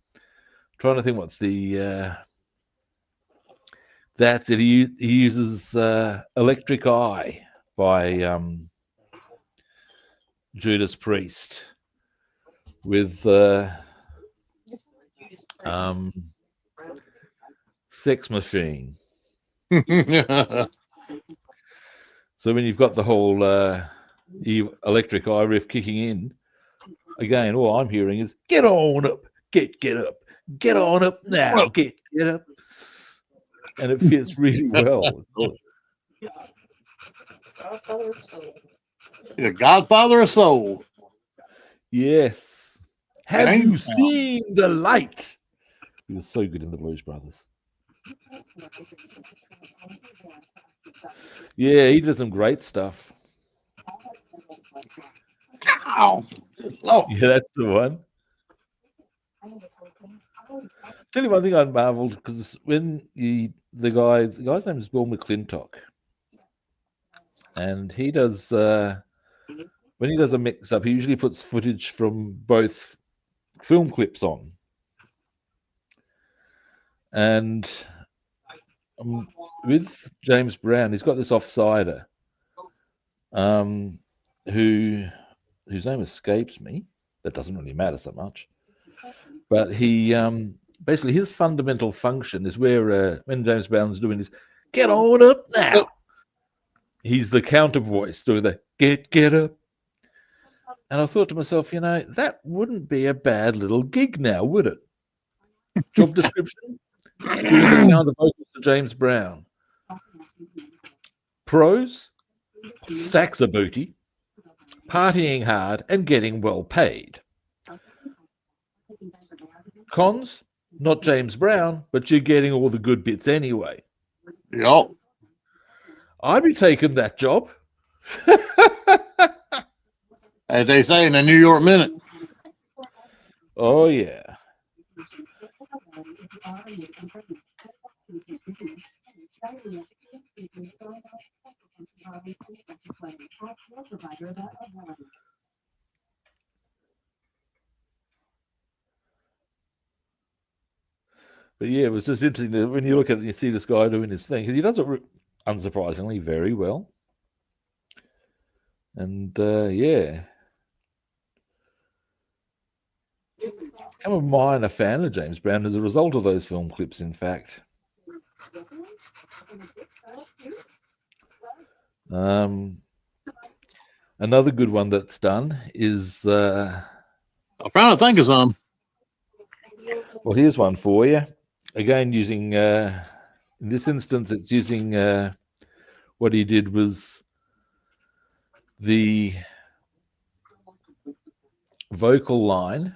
Trying to think what's the that's it. He uses Electric Eye by Judas Priest with um, Sex Machine. So when you've got the whole Electric Eye riff kicking in, again, all I'm hearing is "Get on up, get up, get on up now, get up," and it fits really well. The Godfather of Soul. Yes. Have James you Brown. seen the light? He was so good in the Blues Brothers. Yeah, he did some great stuff. Ow. Lord. Yeah, that's the one. Tell you one thing I marveled because when the guy's name is Bill McClintock, and he does when he does a mix up, he usually puts footage from both film clips on, and with James Brown, he's got this offsider, whose name escapes me. That doesn't really matter so much, but he basically his fundamental function is where when James Brown's doing this, get on up now. He's the counter voice doing the get up. And I thought to myself, that wouldn't be a bad little gig now, would it? Job description: doing the counter vocals to James Brown. Pros: stacks of booty, partying hard, and getting well paid. Cons: not James Brown, but you're getting all the good bits anyway. Yup. I'd be taking that job. As they say in the New York Minute. Oh, yeah. But yeah, it was just interesting that when you look at it, you see this guy doing his thing because he does it unsurprisingly very well. And yeah, I'm a minor fan of James Brown as a result of those film clips. In fact, another good one that's done is I'm trying to think of some. well, here's one for you. Again, using in this instance, it's using what he did was the vocal line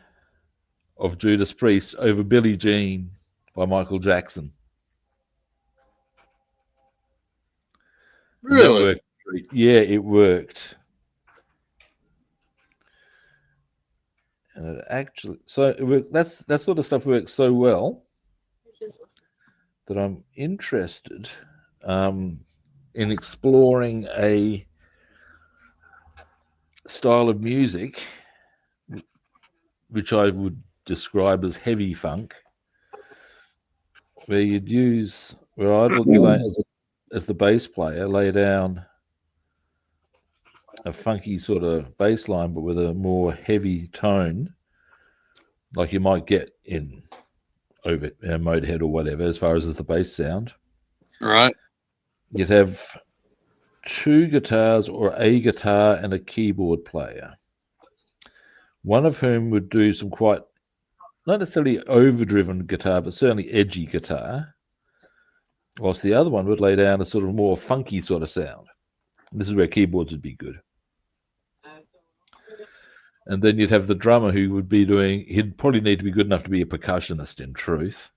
of Judas Priest over Billie Jean by Michael Jackson. And that Really? worked. Yeah, it worked. And it actually, that sort of stuff works so well that I'm interested in exploring a style of music which I would describe as heavy funk, where I'd lay as the bass player, lay down a funky sort of bass line, but with a more heavy tone, like you might get in Motorhead or whatever, as far as the bass sound. Right. You'd have two guitars or a guitar and a keyboard player, one of whom would do some quite, not necessarily overdriven guitar, but certainly edgy guitar, whilst the other one would lay down a sort of more funky sort of sound. This is where keyboards would be good. And then you'd have the drummer who would be he'd probably need to be good enough to be a percussionist in truth,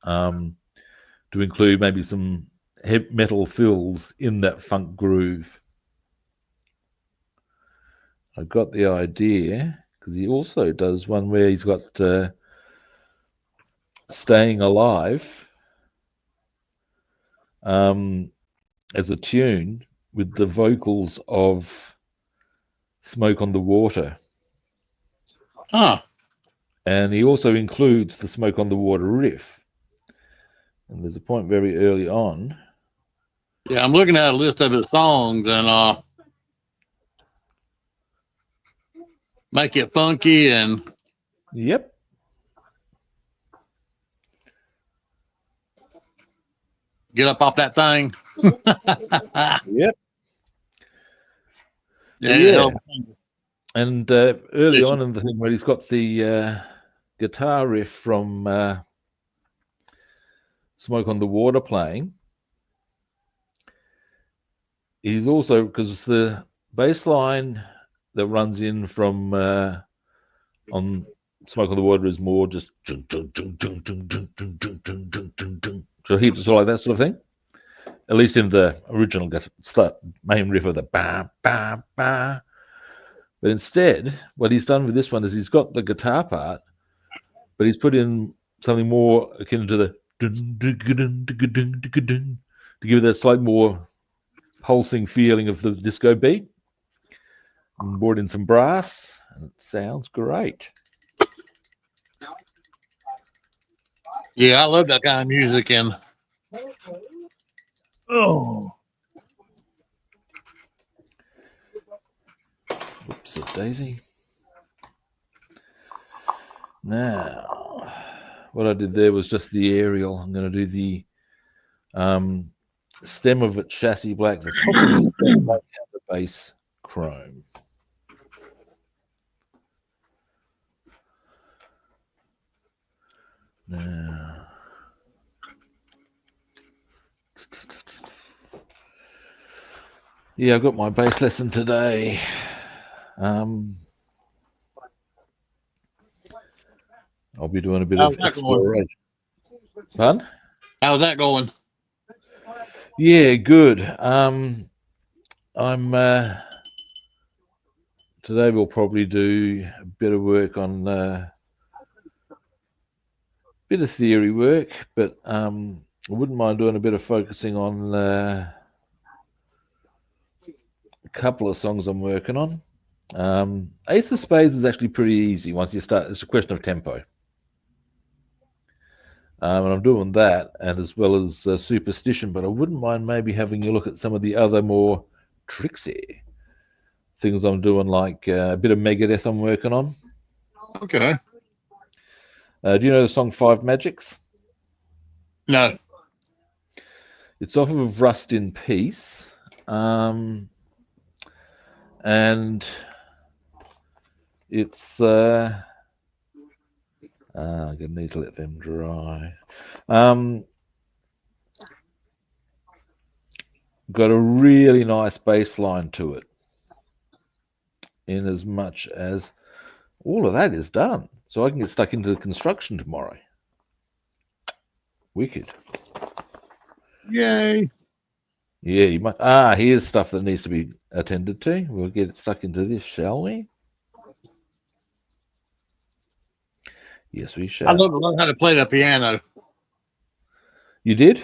to include maybe some metal fills in that funk groove. I got the idea because he also does one where he's got Staying Alive as a tune with the vocals of Smoke on the Water. Huh. And he also includes the Smoke on the Water riff. And there's a point very early on. Yeah, I'm looking at a list of his songs, and make it funky and Yep. get up off that thing. Yep. Yeah. And early on in the thing where he's got the guitar riff from Smoke on the Water playing, he's also, because the bass line that runs in from on Smoke on the Water is more just so he just like that sort of thing, at least in the original main riff of the ba ba ba. But instead, what he's done with this one is he's got the guitar part, but he's put in something more akin to the to give it that slight more pulsing feeling of the disco beat. And brought in some brass, and it sounds great. Yeah, I love that kind of music. And Oops, daisy. Now, what I did there was just the aerial. I'm going to do the stem of it chassis black, the top of it black, and the base chrome. Now, yeah, I got my bass lesson today. I'll be doing a bit of exploration. Fun? How's that going? Yeah, good. I'm today we'll probably do a bit of work on bit of theory work, but I wouldn't mind doing a bit of focusing on a couple of songs I'm working on. Ace of Spades is actually pretty easy once you start. It's a question of tempo. And I'm doing that, and as well as Superstition, but I wouldn't mind maybe having a look at some of the other more tricksy things I'm doing, like a bit of Megadeth I'm working on. Okay. Do you know the song Five Magics? No. It's off of Rust in Peace. And it's I'm gonna need to let them dry. Got a really nice bass line to it, in as much as all of that is done, so I can get stuck into the construction tomorrow. Wicked. Yay. Yeah, you might. Here's stuff that needs to be attended to. We'll get stuck into this, shall we? Yes, we I'd love to shall. learn how to play the piano. You did?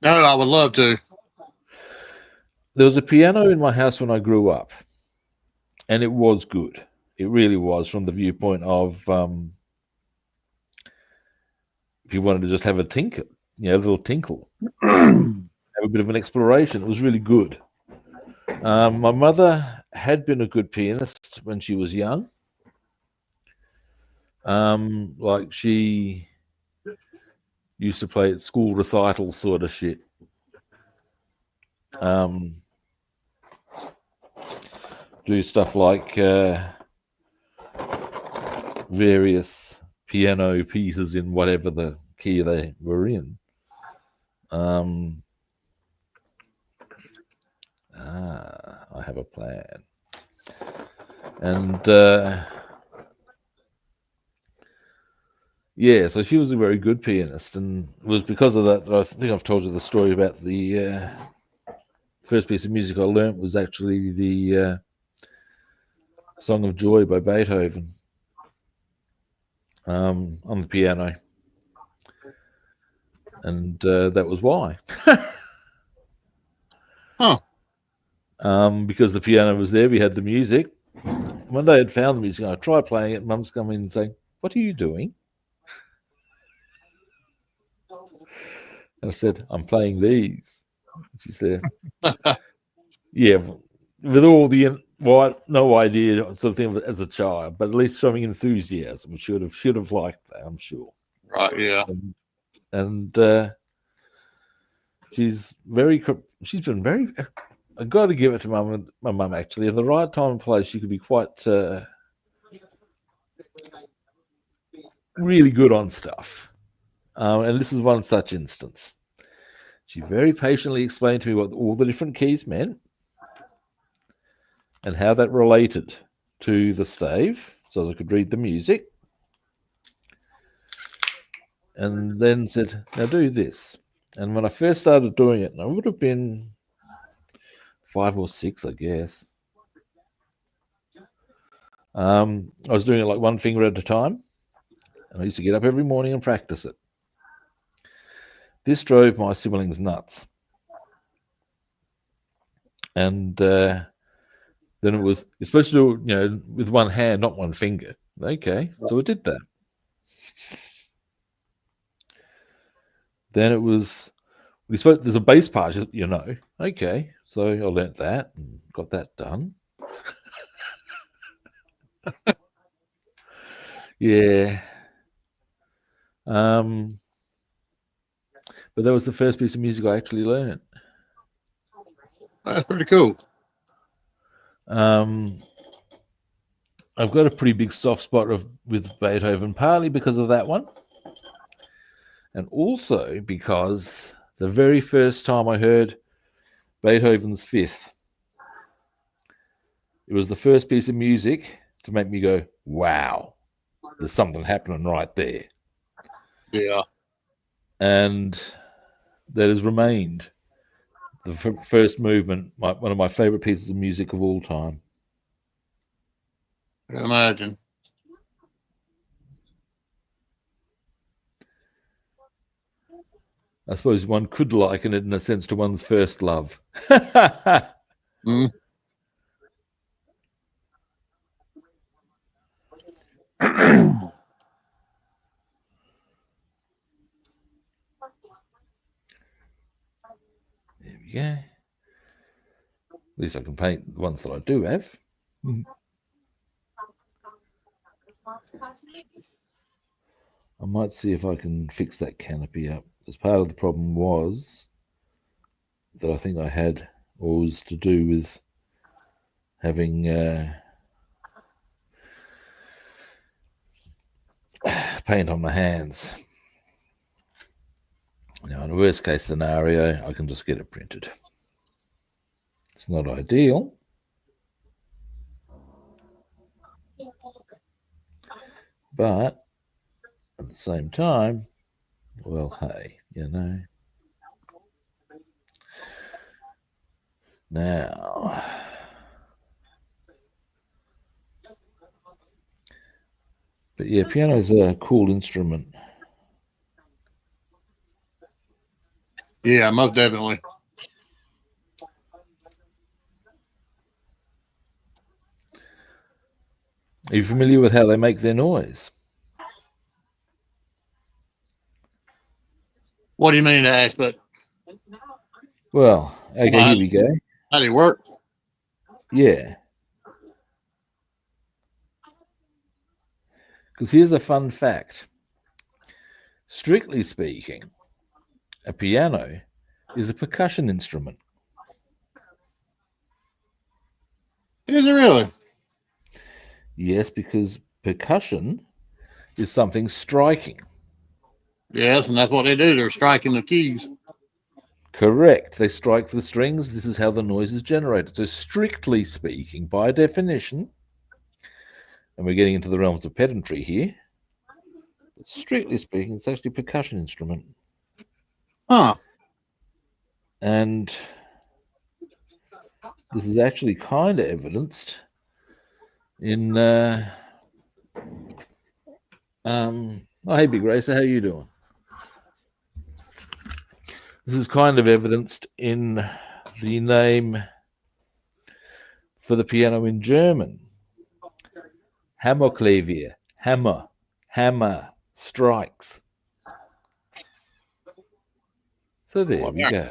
No, I would love to. There was a piano in my house when I grew up, and it was good. It really was, from the viewpoint of if you wanted to just have a tinker, a little tinkle, have a bit of an exploration. It was really good. My mother had been a good pianist when she was young. Like she used to play at school recitals, sort of shit. Um, do stuff like various piano pieces in whatever the key they were in. Um, I have a plan. And yeah, so she was a very good pianist, and it was because of that I think I've told you the story about the first piece of music I learnt was actually the Song of Joy by Beethoven on the piano, and that was why. Huh. Because the piano was there, we had the music. One day I'd found the music, I tried playing it, Mum's come in and saying, "What are you doing?" And I said, "I'm playing these." She said, "Yeah, with all the no idea sort of thing as a child, but at least showing enthusiasm. Should have liked that, I'm sure." Right. Yeah. And she's been very. I got to give it to my mum actually. In the right time and place, she could be quite really good on stuff. And this is one such instance. She very patiently explained to me what all the different keys meant and how that related to the stave, so I could read the music. And then said, "Now do this." And when I first started doing it, and I would have been 5 or 6, I guess. I was doing it like one finger at a time, and I used to get up every morning and practice it. This drove my siblings nuts. And then you're supposed to do it, with one hand, not one finger. Okay, so I did that. Then there's a bass part. Okay, so I learnt that and got that done. Yeah. Um, but that was the first piece of music I actually learned. That's pretty cool. Um, I've got a pretty big soft spot with Beethoven, partly because of that one, and also because the very first time I heard Beethoven's Fifth, it was the first piece of music to make me go, "Wow, there's something happening right there," Yeah. and that has remained the first movement, one of my favorite pieces of music of all time. I can imagine. I suppose one could liken it in a sense to one's first love. Mm. There we go. At least I can paint the ones that I do have. I might see if I can fix that canopy up. Because part of the problem was that I think I had, or was to do with having paint on my hands. Now, in a worst case scenario, I can just get it printed. It's not ideal, but at the same time, well, hey, Now, but But yeah, piano's a cool instrument. Yeah, most definitely. Are you familiar with how they make their noise? What do you mean, Ash? But Well, okay, how, here we go. how do you work? Yeah, because here's a fun fact. Strictly speaking, a piano is a percussion instrument. Is it really? Yes, because percussion is something striking. Yes, and that's what they do. They're striking the keys. Correct. They strike the strings. This is how the noise is generated. So, strictly speaking, by definition, and we're getting into the realms of pedantry here, but strictly speaking, it's actually a percussion instrument. Huh. And this is actually kind of evidenced in. Oh, hey, Big Racer, how you doing? This is kind of evidenced in the name for the piano in German. Hammerklavier, hammer, hammer, strikes. So there Well, we go.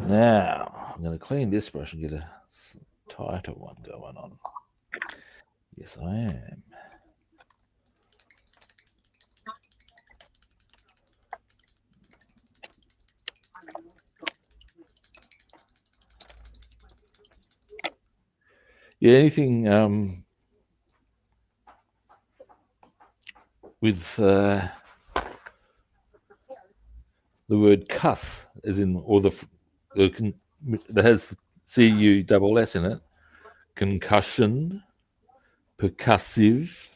Now, I'm going to clean this brush and get a tighter one going on. Yes, I am. Yeah, anything with the word cuss, as in, or that has CUSS in it, concussion, percussive,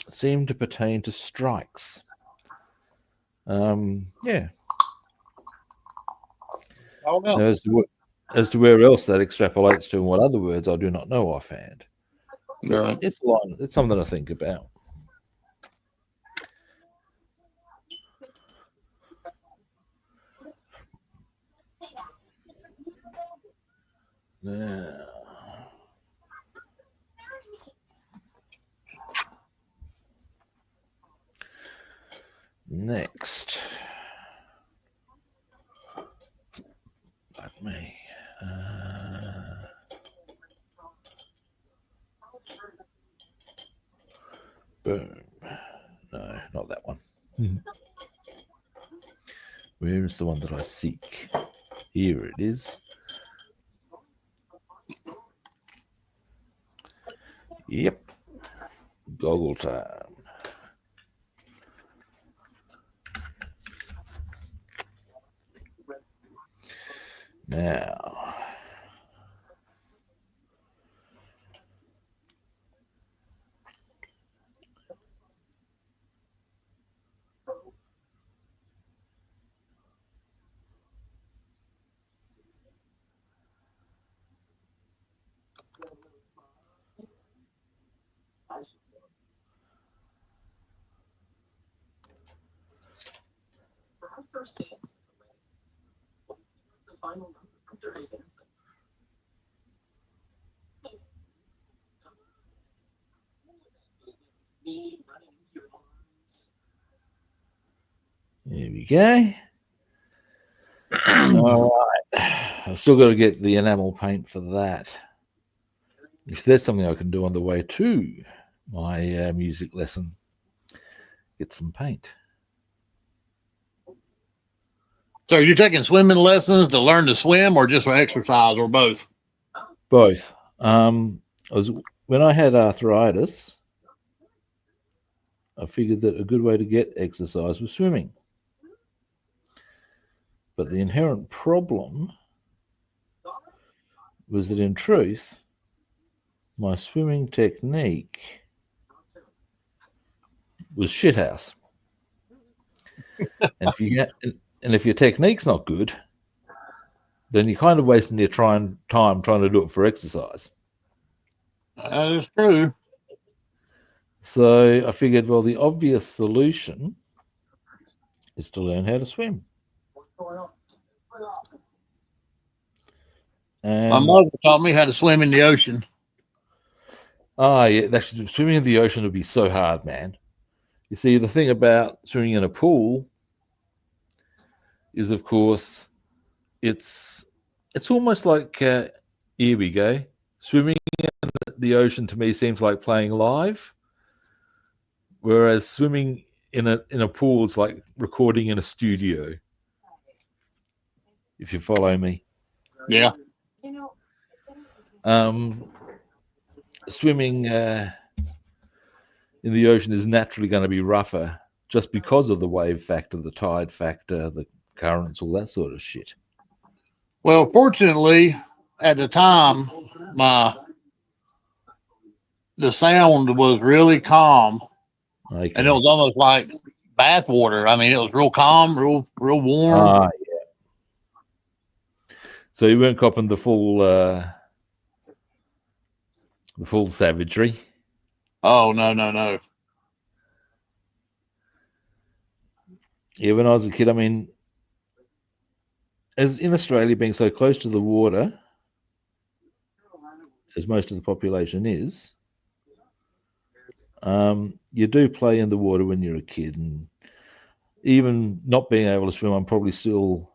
seem to pertain to strikes. Yeah. oh Now, no. as to where else that extrapolates to and what other words, I do not know offhand. But Right. it's something to think about. Now, next, let me. Boom. No, not that one. Where is the one that I seek? Here it is. Yep. Goggle time. Now, here we go. All right. I've still got to get the enamel paint for that. If there's something I can do on the way to my music lesson, get some paint. So are you taking swimming lessons to learn to swim or just for exercise or both? Both. I was when I had arthritis, I figured that a good way to get exercise was swimming. But the inherent problem was that in truth, my swimming technique was shithouse. And if your technique's not good, then you're kind of wasting your time trying to do it for exercise. That is true. So I figured, well, the obvious solution is to learn how to swim. My And mother taught me how to swim in the ocean. yeah, actually, swimming in the ocean would be so hard, man. You see, the thing about swimming in a pool is, of course, it's almost like here we go. Swimming in the ocean to me seems like playing live, whereas swimming in a pool is like recording in a studio. If you follow me, Yeah. um, swimming in the ocean is naturally going to be rougher just because of the wave factor, the tide factor, the currents, all that sort of shit. Well, fortunately, at the time, my the sound was really calm, and it Okay. was almost like bath water. I mean, it was real calm, real warm. Ah, so you weren't copping the full savagery. Oh no, no, no. Yeah, when I was a kid, I mean, as in Australia being so close to the water, as most of the population is, you do play in the water when you're a kid, and even not being able to swim, I'm probably still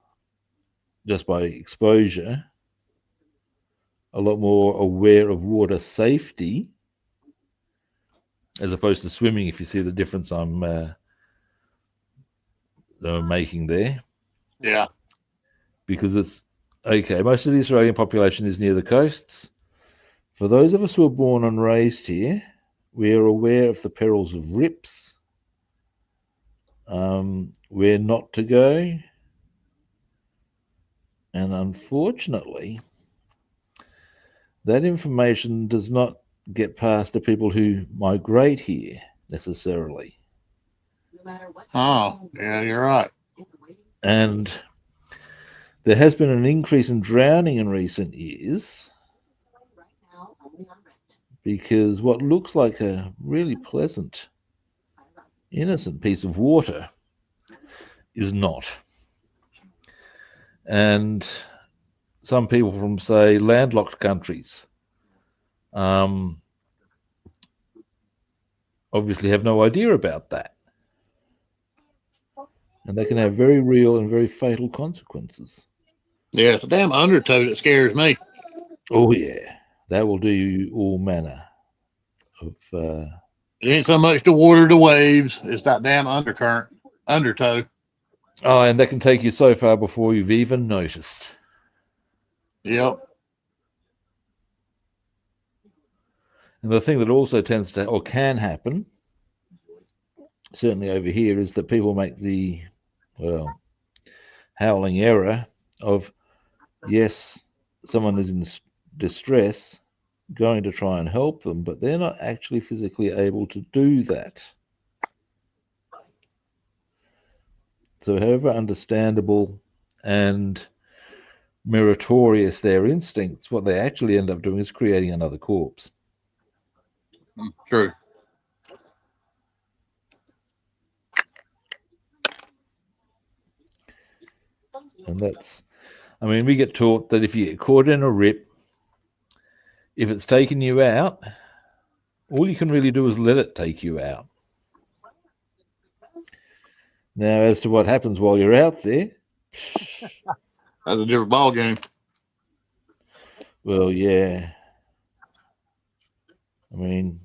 just by exposure a lot more aware of water safety as opposed to swimming. If you see the difference I'm making there, Yeah. because it's okay. Most of the Australian population is near the coasts. For those of us who are born and raised here, we are aware of the perils of rips, where not to go, and unfortunately, that information does not get past to people who migrate here necessarily. Oh, yeah, you're right. And there has been an increase in drowning in recent years because what looks like a really pleasant, innocent piece of water is not. And some people from, say, landlocked countries um, obviously have no idea about that. And they can have very real and very fatal consequences. Yeah, it's a damn undertow that scares me. Oh, yeah. That will do you all manner of. It ain't so much the water, the waves. It's that damn undertow. Oh, and that can take you so far before you've even noticed. Yep. And the thing that also tends to, or can happen, certainly over here, is that people make the, well, howling error of, yes, someone is in distress, going to try and help them, but they're not actually physically able to do that. So, however understandable and meritorious their instincts, what they actually end up doing is creating another corpse. True. And that's, I mean, we get taught that if you get caught in a rip, if it's taken you out, all you can really do is let it take you out. Now, as to what happens while you're out there, That's a different ball game. well, yeah. I mean,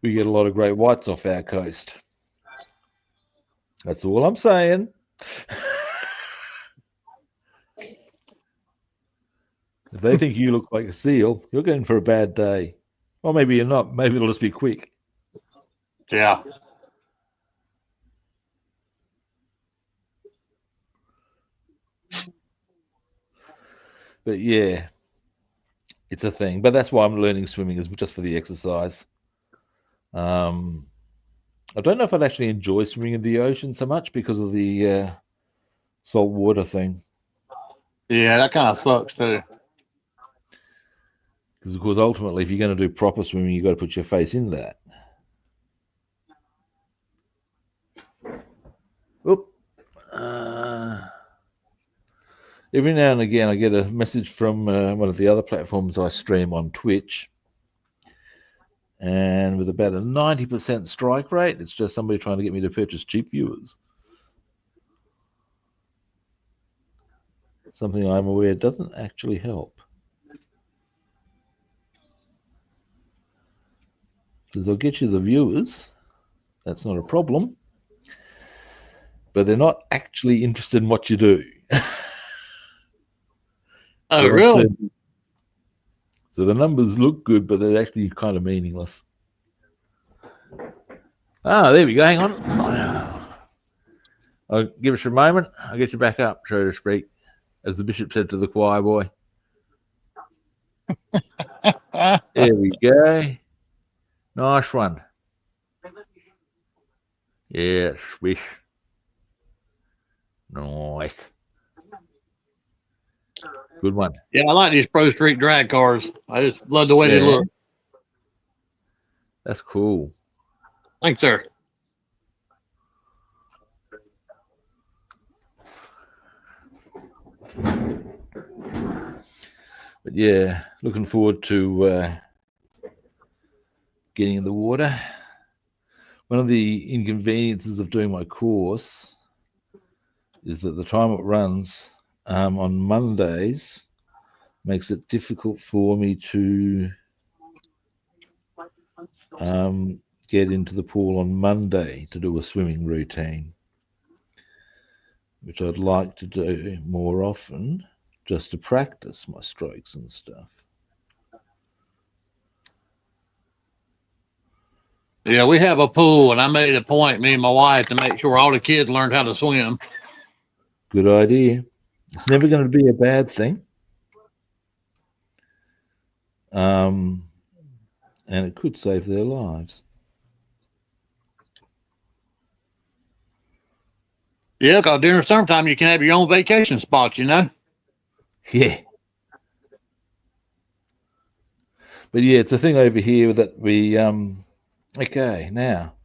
we get a lot of great whites off our coast. That's all I'm saying. If they think you look like a seal, you're going for a bad day. Or maybe you're not. Maybe it'll just be quick. Yeah. But yeah, it's a thing. But that's why I'm learning swimming, is just for the exercise. Um, I don't know if I'd actually enjoy swimming in the ocean so much because of the salt water thing. Yeah, that kind of sucks too. Because, of course, ultimately, if you're going to do proper swimming, you've got to put your face in that. Oop. Every now and again, I get a message from one of the other platforms I stream on Twitch. And with about a 90% strike rate, it's just somebody trying to get me to purchase cheap viewers. Something I'm aware doesn't actually help. Because they'll get you the viewers. That's not a problem. But they're not actually interested in what you do. Oh, really? So the numbers look good, but they're actually kind of meaningless. Ah, there we go. Hang on. I'll give us a moment. I'll get you back up, so to speak, as the bishop said to the choir boy. There we go. Nice one. Yeah, swish. Nice. Good one. Yeah, I like these Pro Street drag cars. I just love the way they look. That's cool. Thanks, sir. But yeah, looking forward to getting in the water. One of the inconveniences of doing my course is that the time it runs on Mondays makes it difficult for me to get into the pool on Monday to do a swimming routine, which I'd like to do more often just to practice my strokes and stuff. Yeah, we have a pool, and I made a point, me and my wife, to make sure all the kids learned how to swim. Good idea. It's never going to be a bad thing. And it could save their lives. Yeah, because during summertime, you can have your own vacation spots, you know? Yeah. But yeah, it's a thing over here that we, okay, now,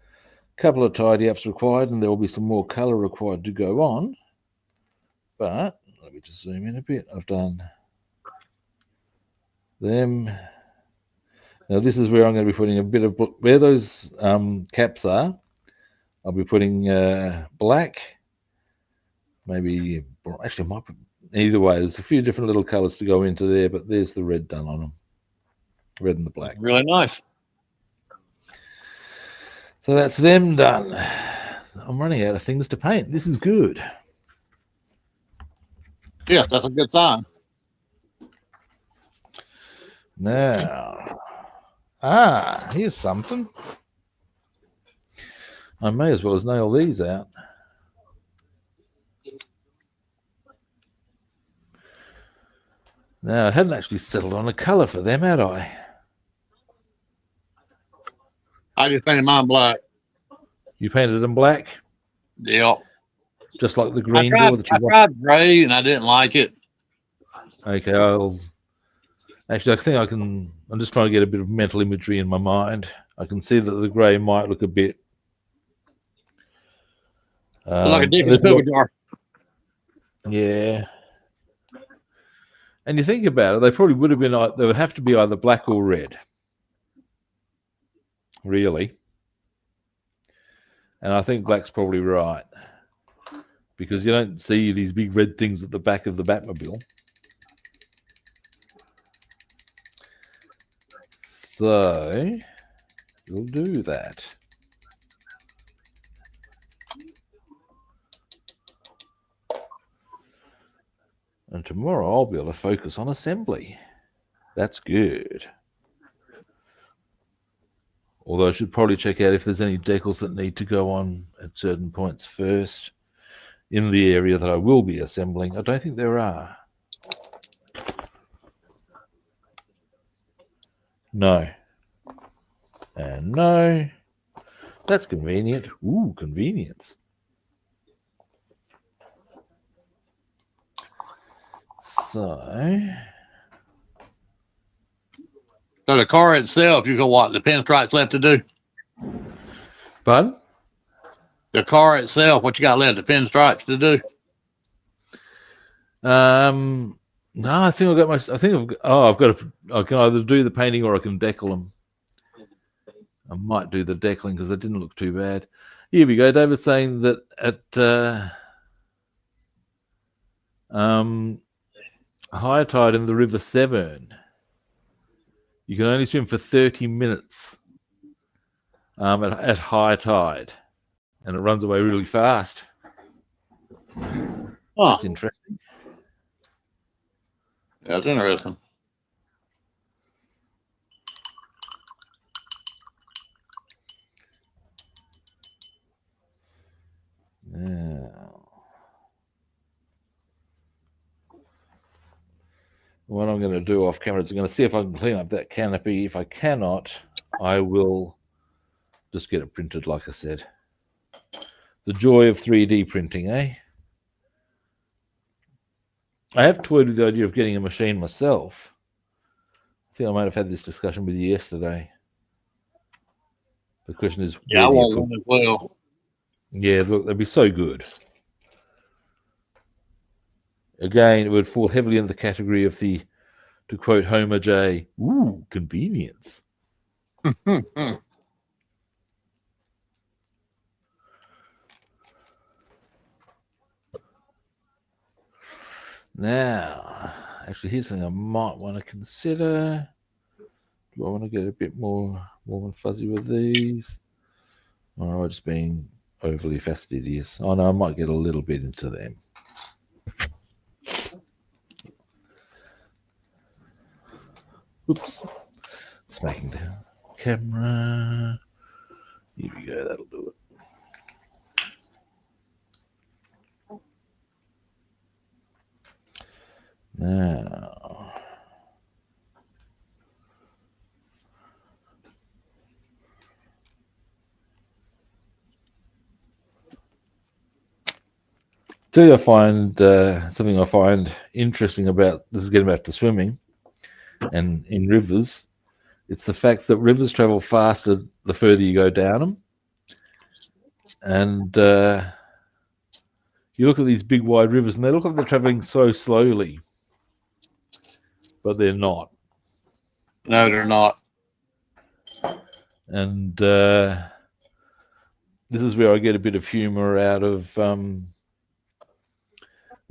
a couple of tidy ups required, and there will be some more colour required to go on. But let me just zoom in a bit. I've done them. Now, this is where I'm going to be putting a bit of, where those caps are, I'll be putting black, maybe, actually, might put, either way, there's a few different little colours to go into there, but there's the red done on them. Red and the black. Really nice. So that's them done. I'm running out of things to paint. This is good. Yeah, that's a good sign. Now, here's something. I may as well as nail these out. Now, I hadn't actually settled on a colour for them, had I? I just painted mine black. You painted them black? Yeah. Just like the I green tried, door that you I want? tried gray, and I didn't like it. Okay, actually, I think I can. I'm just trying to get a bit of mental imagery in my mind. I can see that the grey might look a bit. Like a dick in a pickle jar. Yeah. And you think about it, they probably would have been. They would have to be either black or red. Really. And I think black's probably right. Because you don't see these big red things at the back of the Batmobile. So we'll do that. And tomorrow I'll be able to focus on assembly. That's good. Although I should probably check out if there's any decals that need to go on at certain points first in the area that I will be assembling. I don't think there are. No. And no. That's convenient. Ooh, convenience. So So the car itself, you got what? The pinstripes left to do? Pardon? The car itself, what you got left? The pinstripes to do? No, I think I've got my. I think I've got. I can either do the painting or I can decal them. I might do the decaling because they didn't look too bad. Here we go. David's saying that at high tide in the River Severn, you can only swim for 30 minutes at high tide, and it runs away really fast. Oh, that's interesting. That's interesting. Now, what I'm going to do off camera is I'm going to see if I can clean up that canopy. If I cannot, I will just get it printed, like I said. The joy of 3D printing, eh? I have toyed with the idea of getting a machine myself. I think I might have had this discussion with you yesterday. The question is, Yeah, I want one as well. Yeah, look, they'd be so good. Again, it would fall heavily in the category of the, to quote Homer J, ooh, convenience. Now, actually, here's something I might want to consider. Do I want to get a bit more warm and fuzzy with these? Or am I just being overly fastidious? Oh no, I might get a little bit into them. Oops. Smacking down camera. Here we go, that'll do it. Now, tell you, I find something I find interesting about this is getting back to swimming and in rivers. It's the fact that rivers travel faster the further you go down them, and you look at these big wide rivers and they look like they're traveling so slowly, but they're not. No, they're not. And this is where I get a bit of humor out of. There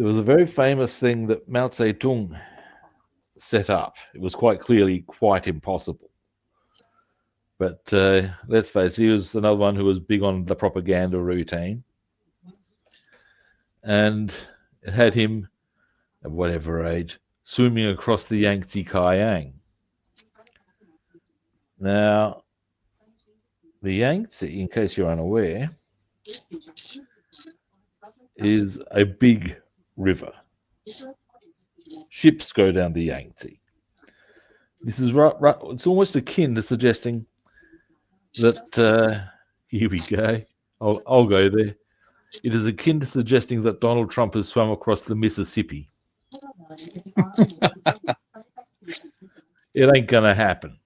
was a very famous thing that Mao Zedong set up. It was quite clearly quite impossible. But let's face it, he was another one who was big on the propaganda routine. And it had him, at whatever age, swimming across the Yangtze Kiang. Now, the Yangtze, in case you're unaware, is a big river. Ships go down the Yangtze. This is right. It's almost akin to suggesting that here we go. I'll go there. It is akin to suggesting that Donald Trump has swum across the Mississippi. It ain't gonna happen.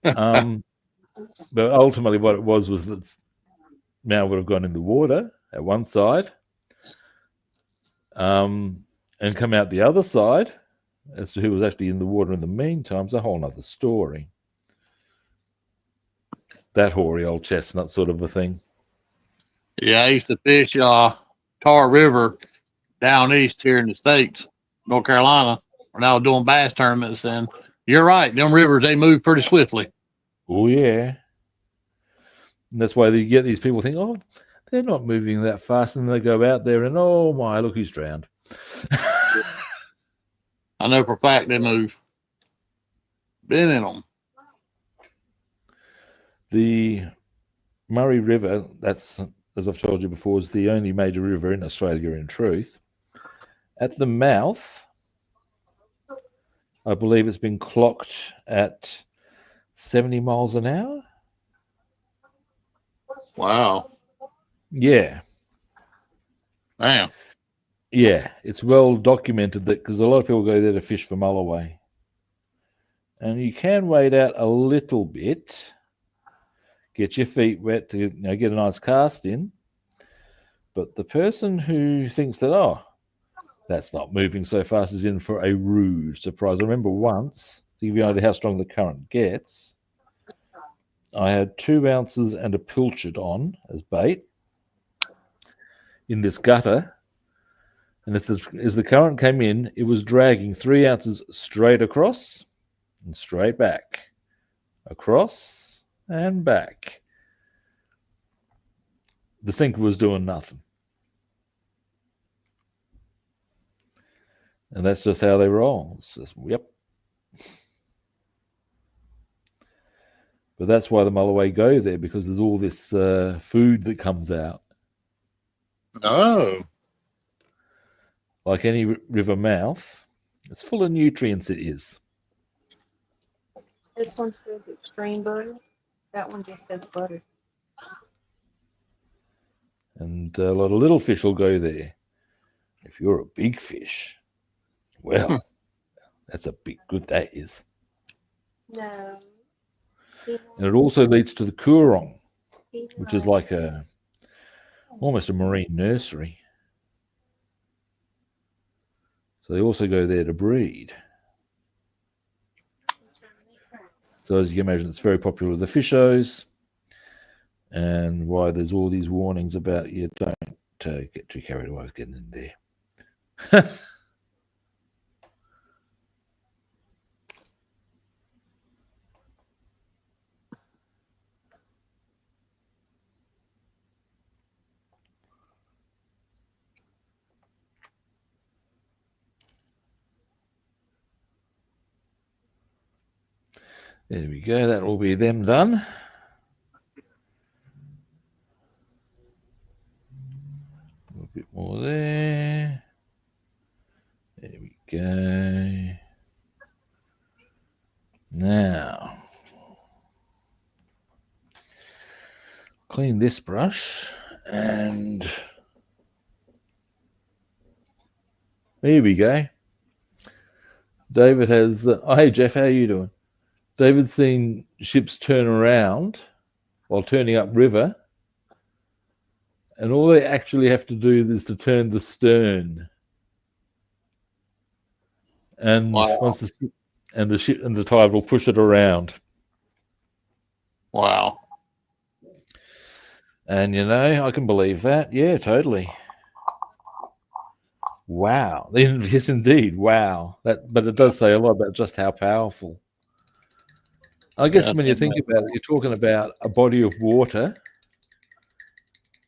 But ultimately, what it was that Mao would have gone in the water at one side, and come out the other side. As to who was actually in the water in the meantime is a whole other story. That hoary old chestnut sort of a thing. Yeah, I used to fish Tar River down east here in the States, North Carolina, when I was doing bass tournaments. And you're right, them rivers, they move pretty swiftly. Oh, yeah. And that's why you get these people think, oh, they're not moving that fast. And they go out there and, oh, my, look, he's drowned. I know for a fact they move. Been in them. The Murray River, that's, as I've told you before, is the only major river in Australia, in truth. At the mouth, I believe it's been clocked at 70 miles an hour. Wow. Yeah. Damn. Yeah, it's well documented that because a lot of people go there to fish for mulloway. And you can wait out a little bit, get your feet wet to get a nice cast in. But the person who thinks that, oh, that's not moving so fast is in for a rude surprise. I remember once, to give you an idea how strong the current gets, I had 2 ounces and a pilchard on as bait in this gutter. And as the current came in, it was dragging 3 ounces straight across and straight back, across and back. The sinker was doing nothing. And that's just how they roll. It's just, yep. But that's why the Mulloway go there, because there's all this food that comes out. Oh. Like any river mouth, it's full of nutrients, it is. This one says extreme butter. That one just says butter. And a lot of little fish will go there. If you're a big fish, well, that's a big good, that is. No. And it also leads to the Coorong, which is like almost a marine nursery. So they also go there to breed. So as you can imagine, it's very popular with the fishers, and why there's all these warnings about you don't get too carried away with getting in there. There we go, that will be them done. A bit more there. There we go. Now, clean this brush, and here we go. David has, oh, hey Jeff, how are you doing? David's seen ships turn around while turning upriver, and all they actually have to do is to turn the stern. And wow. once the ship and the tide will push it around. Wow. And I can believe that. Yeah, totally. Wow. Yes, indeed. Wow. But it does say a lot about just how powerful. I guess Yeah. when you think about it, you're talking about a body of water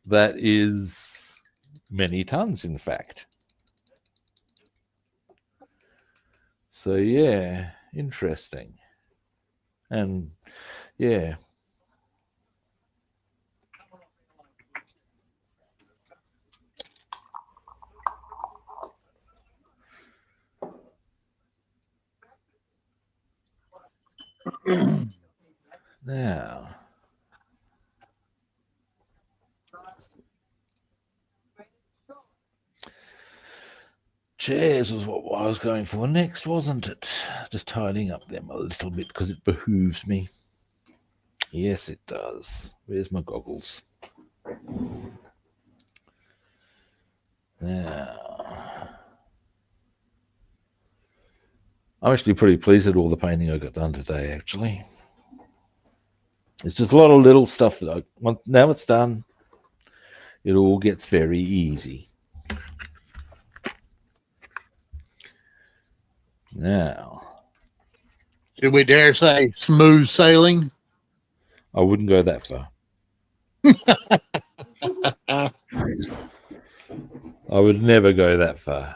that is many tons, in fact. So yeah, interesting. And yeah. Now, chairs was what I was going for next, wasn't it? Just tidying up them a little bit because it behooves me. Yes, it does. Where's my goggles? Now, I'm actually pretty pleased at all the painting I got done today, actually. It's just a lot of little stuff that now it's done, it all gets very easy. Now, Should we dare say smooth sailing? I wouldn't go that far. Uh, I would never go that far.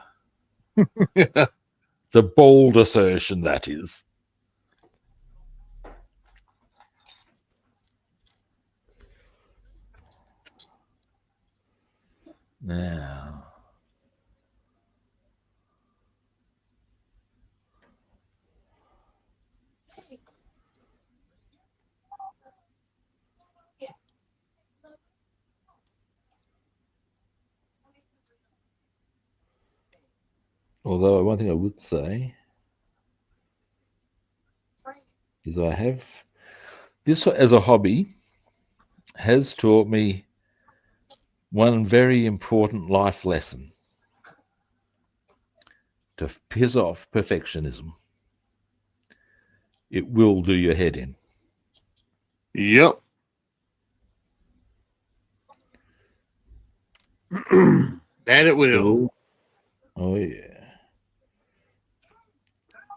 It's a bold assertion, that is. Now, although one thing I would say, is I have this as a hobby has taught me one very important life lesson: to piss off perfectionism. It will do your head in. Yep. That it will. So, oh yeah.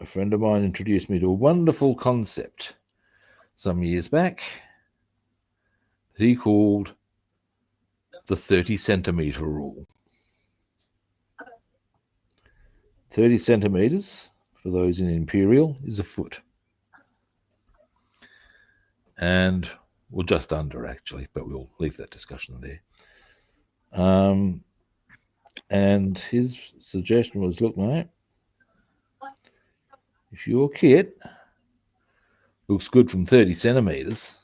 A friend of mine introduced me to a wonderful concept some years back that he called the 30 centimeter rule. 30 centimeters, for those in imperial, is a foot. And, well, just under actually, but we'll leave that discussion there. And his suggestion was, look, mate, if your kit looks good from 30 centimeters,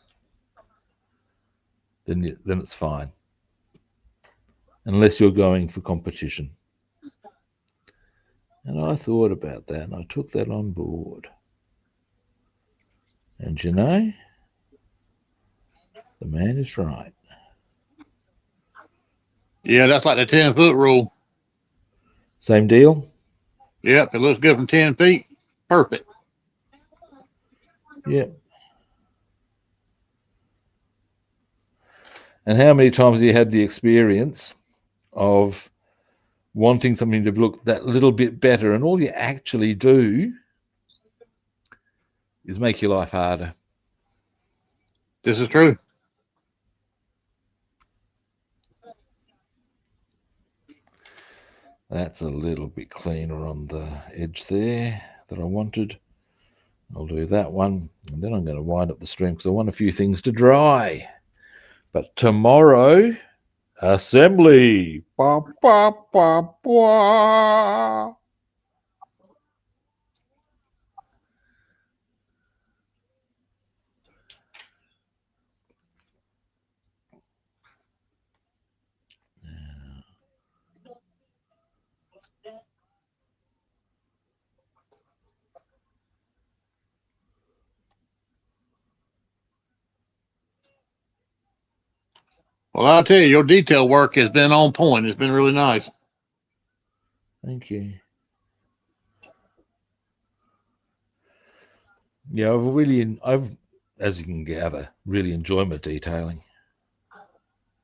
then it's fine, unless you're going for competition. And I thought about that, and I took that on board. And you know, the man is right. Yeah, that's like the 10-foot rule. Same deal? Yep, if it looks good from 10 feet, perfect. Yep. And how many times have you had the experience of wanting something to look that little bit better, and all you actually do is make your life harder? This is true. That's a little bit cleaner on the edge there that I wanted. I'll do that one, and then I'm going to wind up the string because I want a few things to dry. But tomorrow, assembly. Ba, ba, ba, ba. Well, I'll tell you, your detail work has been on point. It's been really nice. Thank you. Yeah, I've, as you can gather, really enjoyed my detailing.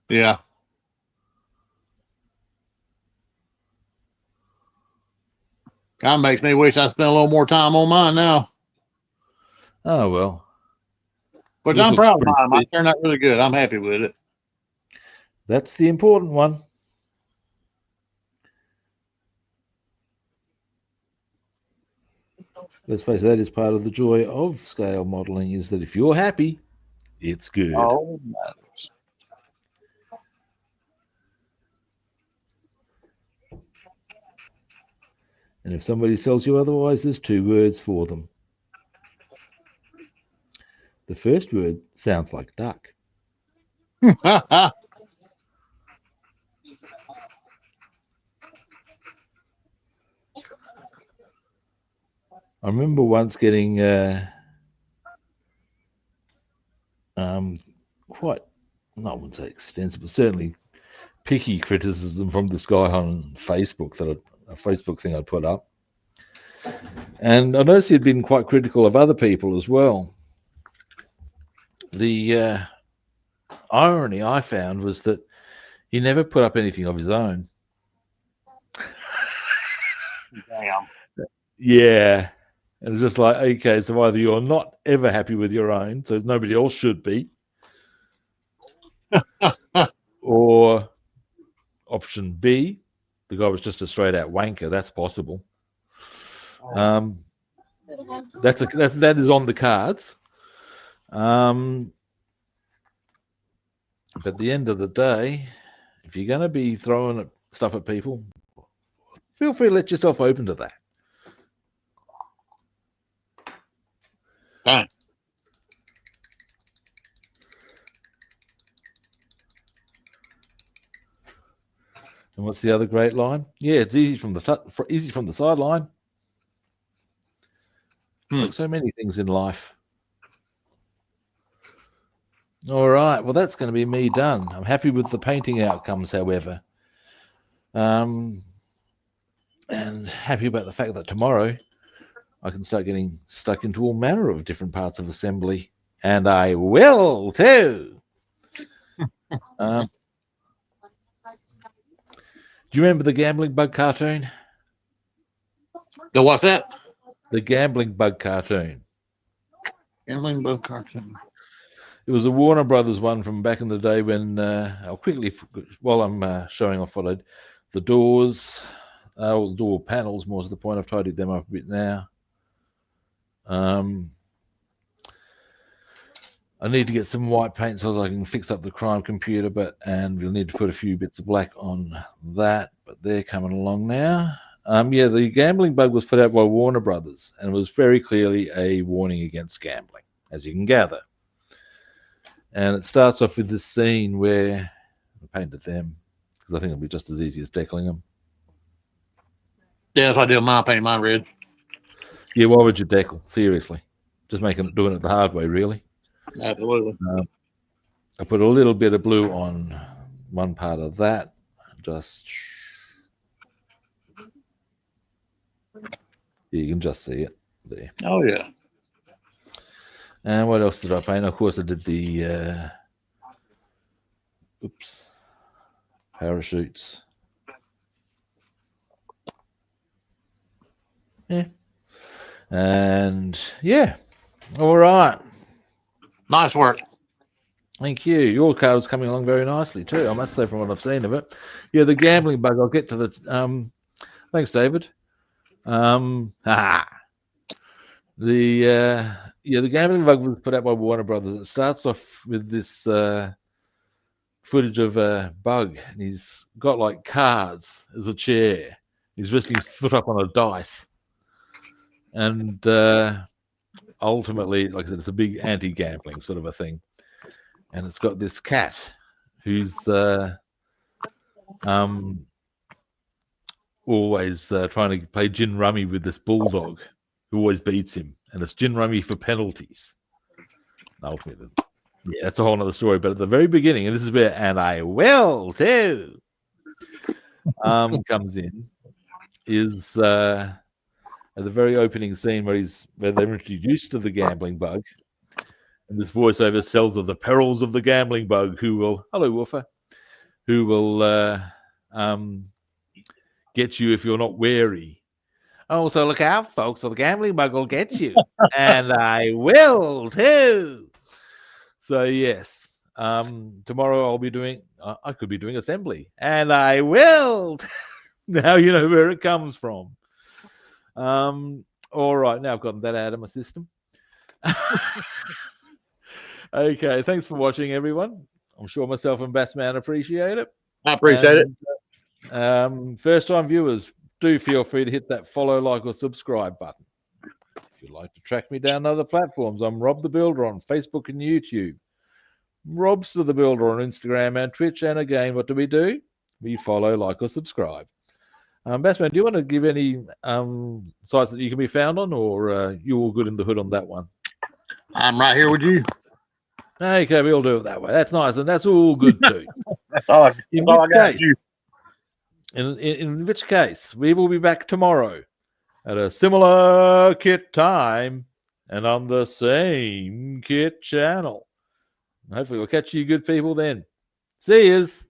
Yeah. Kind of makes me wish I spent a little more time on mine now. Oh well. But Yours I'm looks proud of pretty mine. Mine fit. turned out really good. I'm happy with it. That's the important one. Let's face it, that is part of the joy of scale modeling, is that if you're happy, it's good. Oh, And if somebody tells you otherwise, there's two words for them. The first word sounds like duck. I I remember once getting quite, I wouldn't say extensive, but certainly picky criticism from this guy on Facebook, a Facebook thing I'd put up. And I noticed he'd been quite critical of other people as well. The irony I found was that he never put up anything of his own. Damn. Yeah. And it's just like, okay, so either you're not ever happy with your own, so nobody else should be, or option B, the guy was just a straight out wanker. That's possible. That is on the cards. But at the end of the day, if you're going to be throwing stuff at people, feel free to let yourself open to that. Dang. And what's the other great line? Yeah, it's easy from the sideline. Like so many things in life. All right. Well, that's going to be me done. I'm happy with the painting outcomes, however. And happy about the fact that tomorrow I can start getting stuck into all manner of different parts of assembly. And I will too. Do you remember the Gambling Bug cartoon? The what's that? The Gambling Bug cartoon. Gambling Bug cartoon. It was a Warner Brothers one from back in the day when I'll quickly, while I'm showing off what the doors, all the door panels, more to the point, I've tidied them up a bit now. I need to get some white paint so I can fix up the crime computer, and we'll need to put a few bits of black on that, but they're coming along now. Yeah, the Gambling Bug was put out by Warner Brothers and was very clearly a warning against gambling, as you can gather. And it starts off with this scene where I painted them because I think it'll be just as easy as deckling them. Yeah, if I do mine, paint mine red. Yeah, why would you deckle? Seriously. Just doing it the hard way, really. Absolutely. I put a little bit of blue on one part of that. You can just see it there. Oh, yeah. And what else did I paint? Of course, I did the parachutes. Yeah. And yeah. All right. Nice work. Thank you. Your card is coming along very nicely too, I must say, from what I've seen of it. Yeah, the Gambling Bug. I'll get to the. Thanks, David. The Gambling Bug was put out by Warner Brothers. It starts off with this footage of a bug, and he's got like cards as a chair. He's resting his foot up on a dice, and ultimately, like I said, it's a big anti-gambling sort of a thing. And it's got this cat who's always trying to play gin rummy with this bulldog who always beats him, and it's gin rummy for penalties. Ultimately, yeah, that's a whole other story. But at the very beginning, and this is where "and I will too" comes in, is at the very opening scene where they're introduced to the Gambling Bug. And this voiceover tells of the perils of the Gambling Bug, hello, Woofer, who will get you if you're not wary. Oh, so look out, folks, or the Gambling Bug will get you. And I will, too. So, yes, tomorrow I'll be doing, I could be doing assembly. And I will. Now you know where it comes from. All right, now I've gotten that out of my system. Okay, thanks for watching, everyone. I'm sure myself and Bassman appreciate it. I appreciate it. First-time viewers, do feel free to hit that follow, like, or subscribe button. If you'd like to track me down other platforms, I'm Rob the Builder on Facebook and YouTube. Rob's the Builder on Instagram and Twitch. And again, what do? We follow, like, or subscribe. Bassman, do you want to give any sites that you can be found on, or you all good in the hood on that one? I'm right here with you. Okay, we'll do it that way. That's nice, and that's all good too. That's all I got. In which case, we will be back tomorrow at a similar kit time and on the same kit channel. Hopefully, we'll catch you good people then. See yous.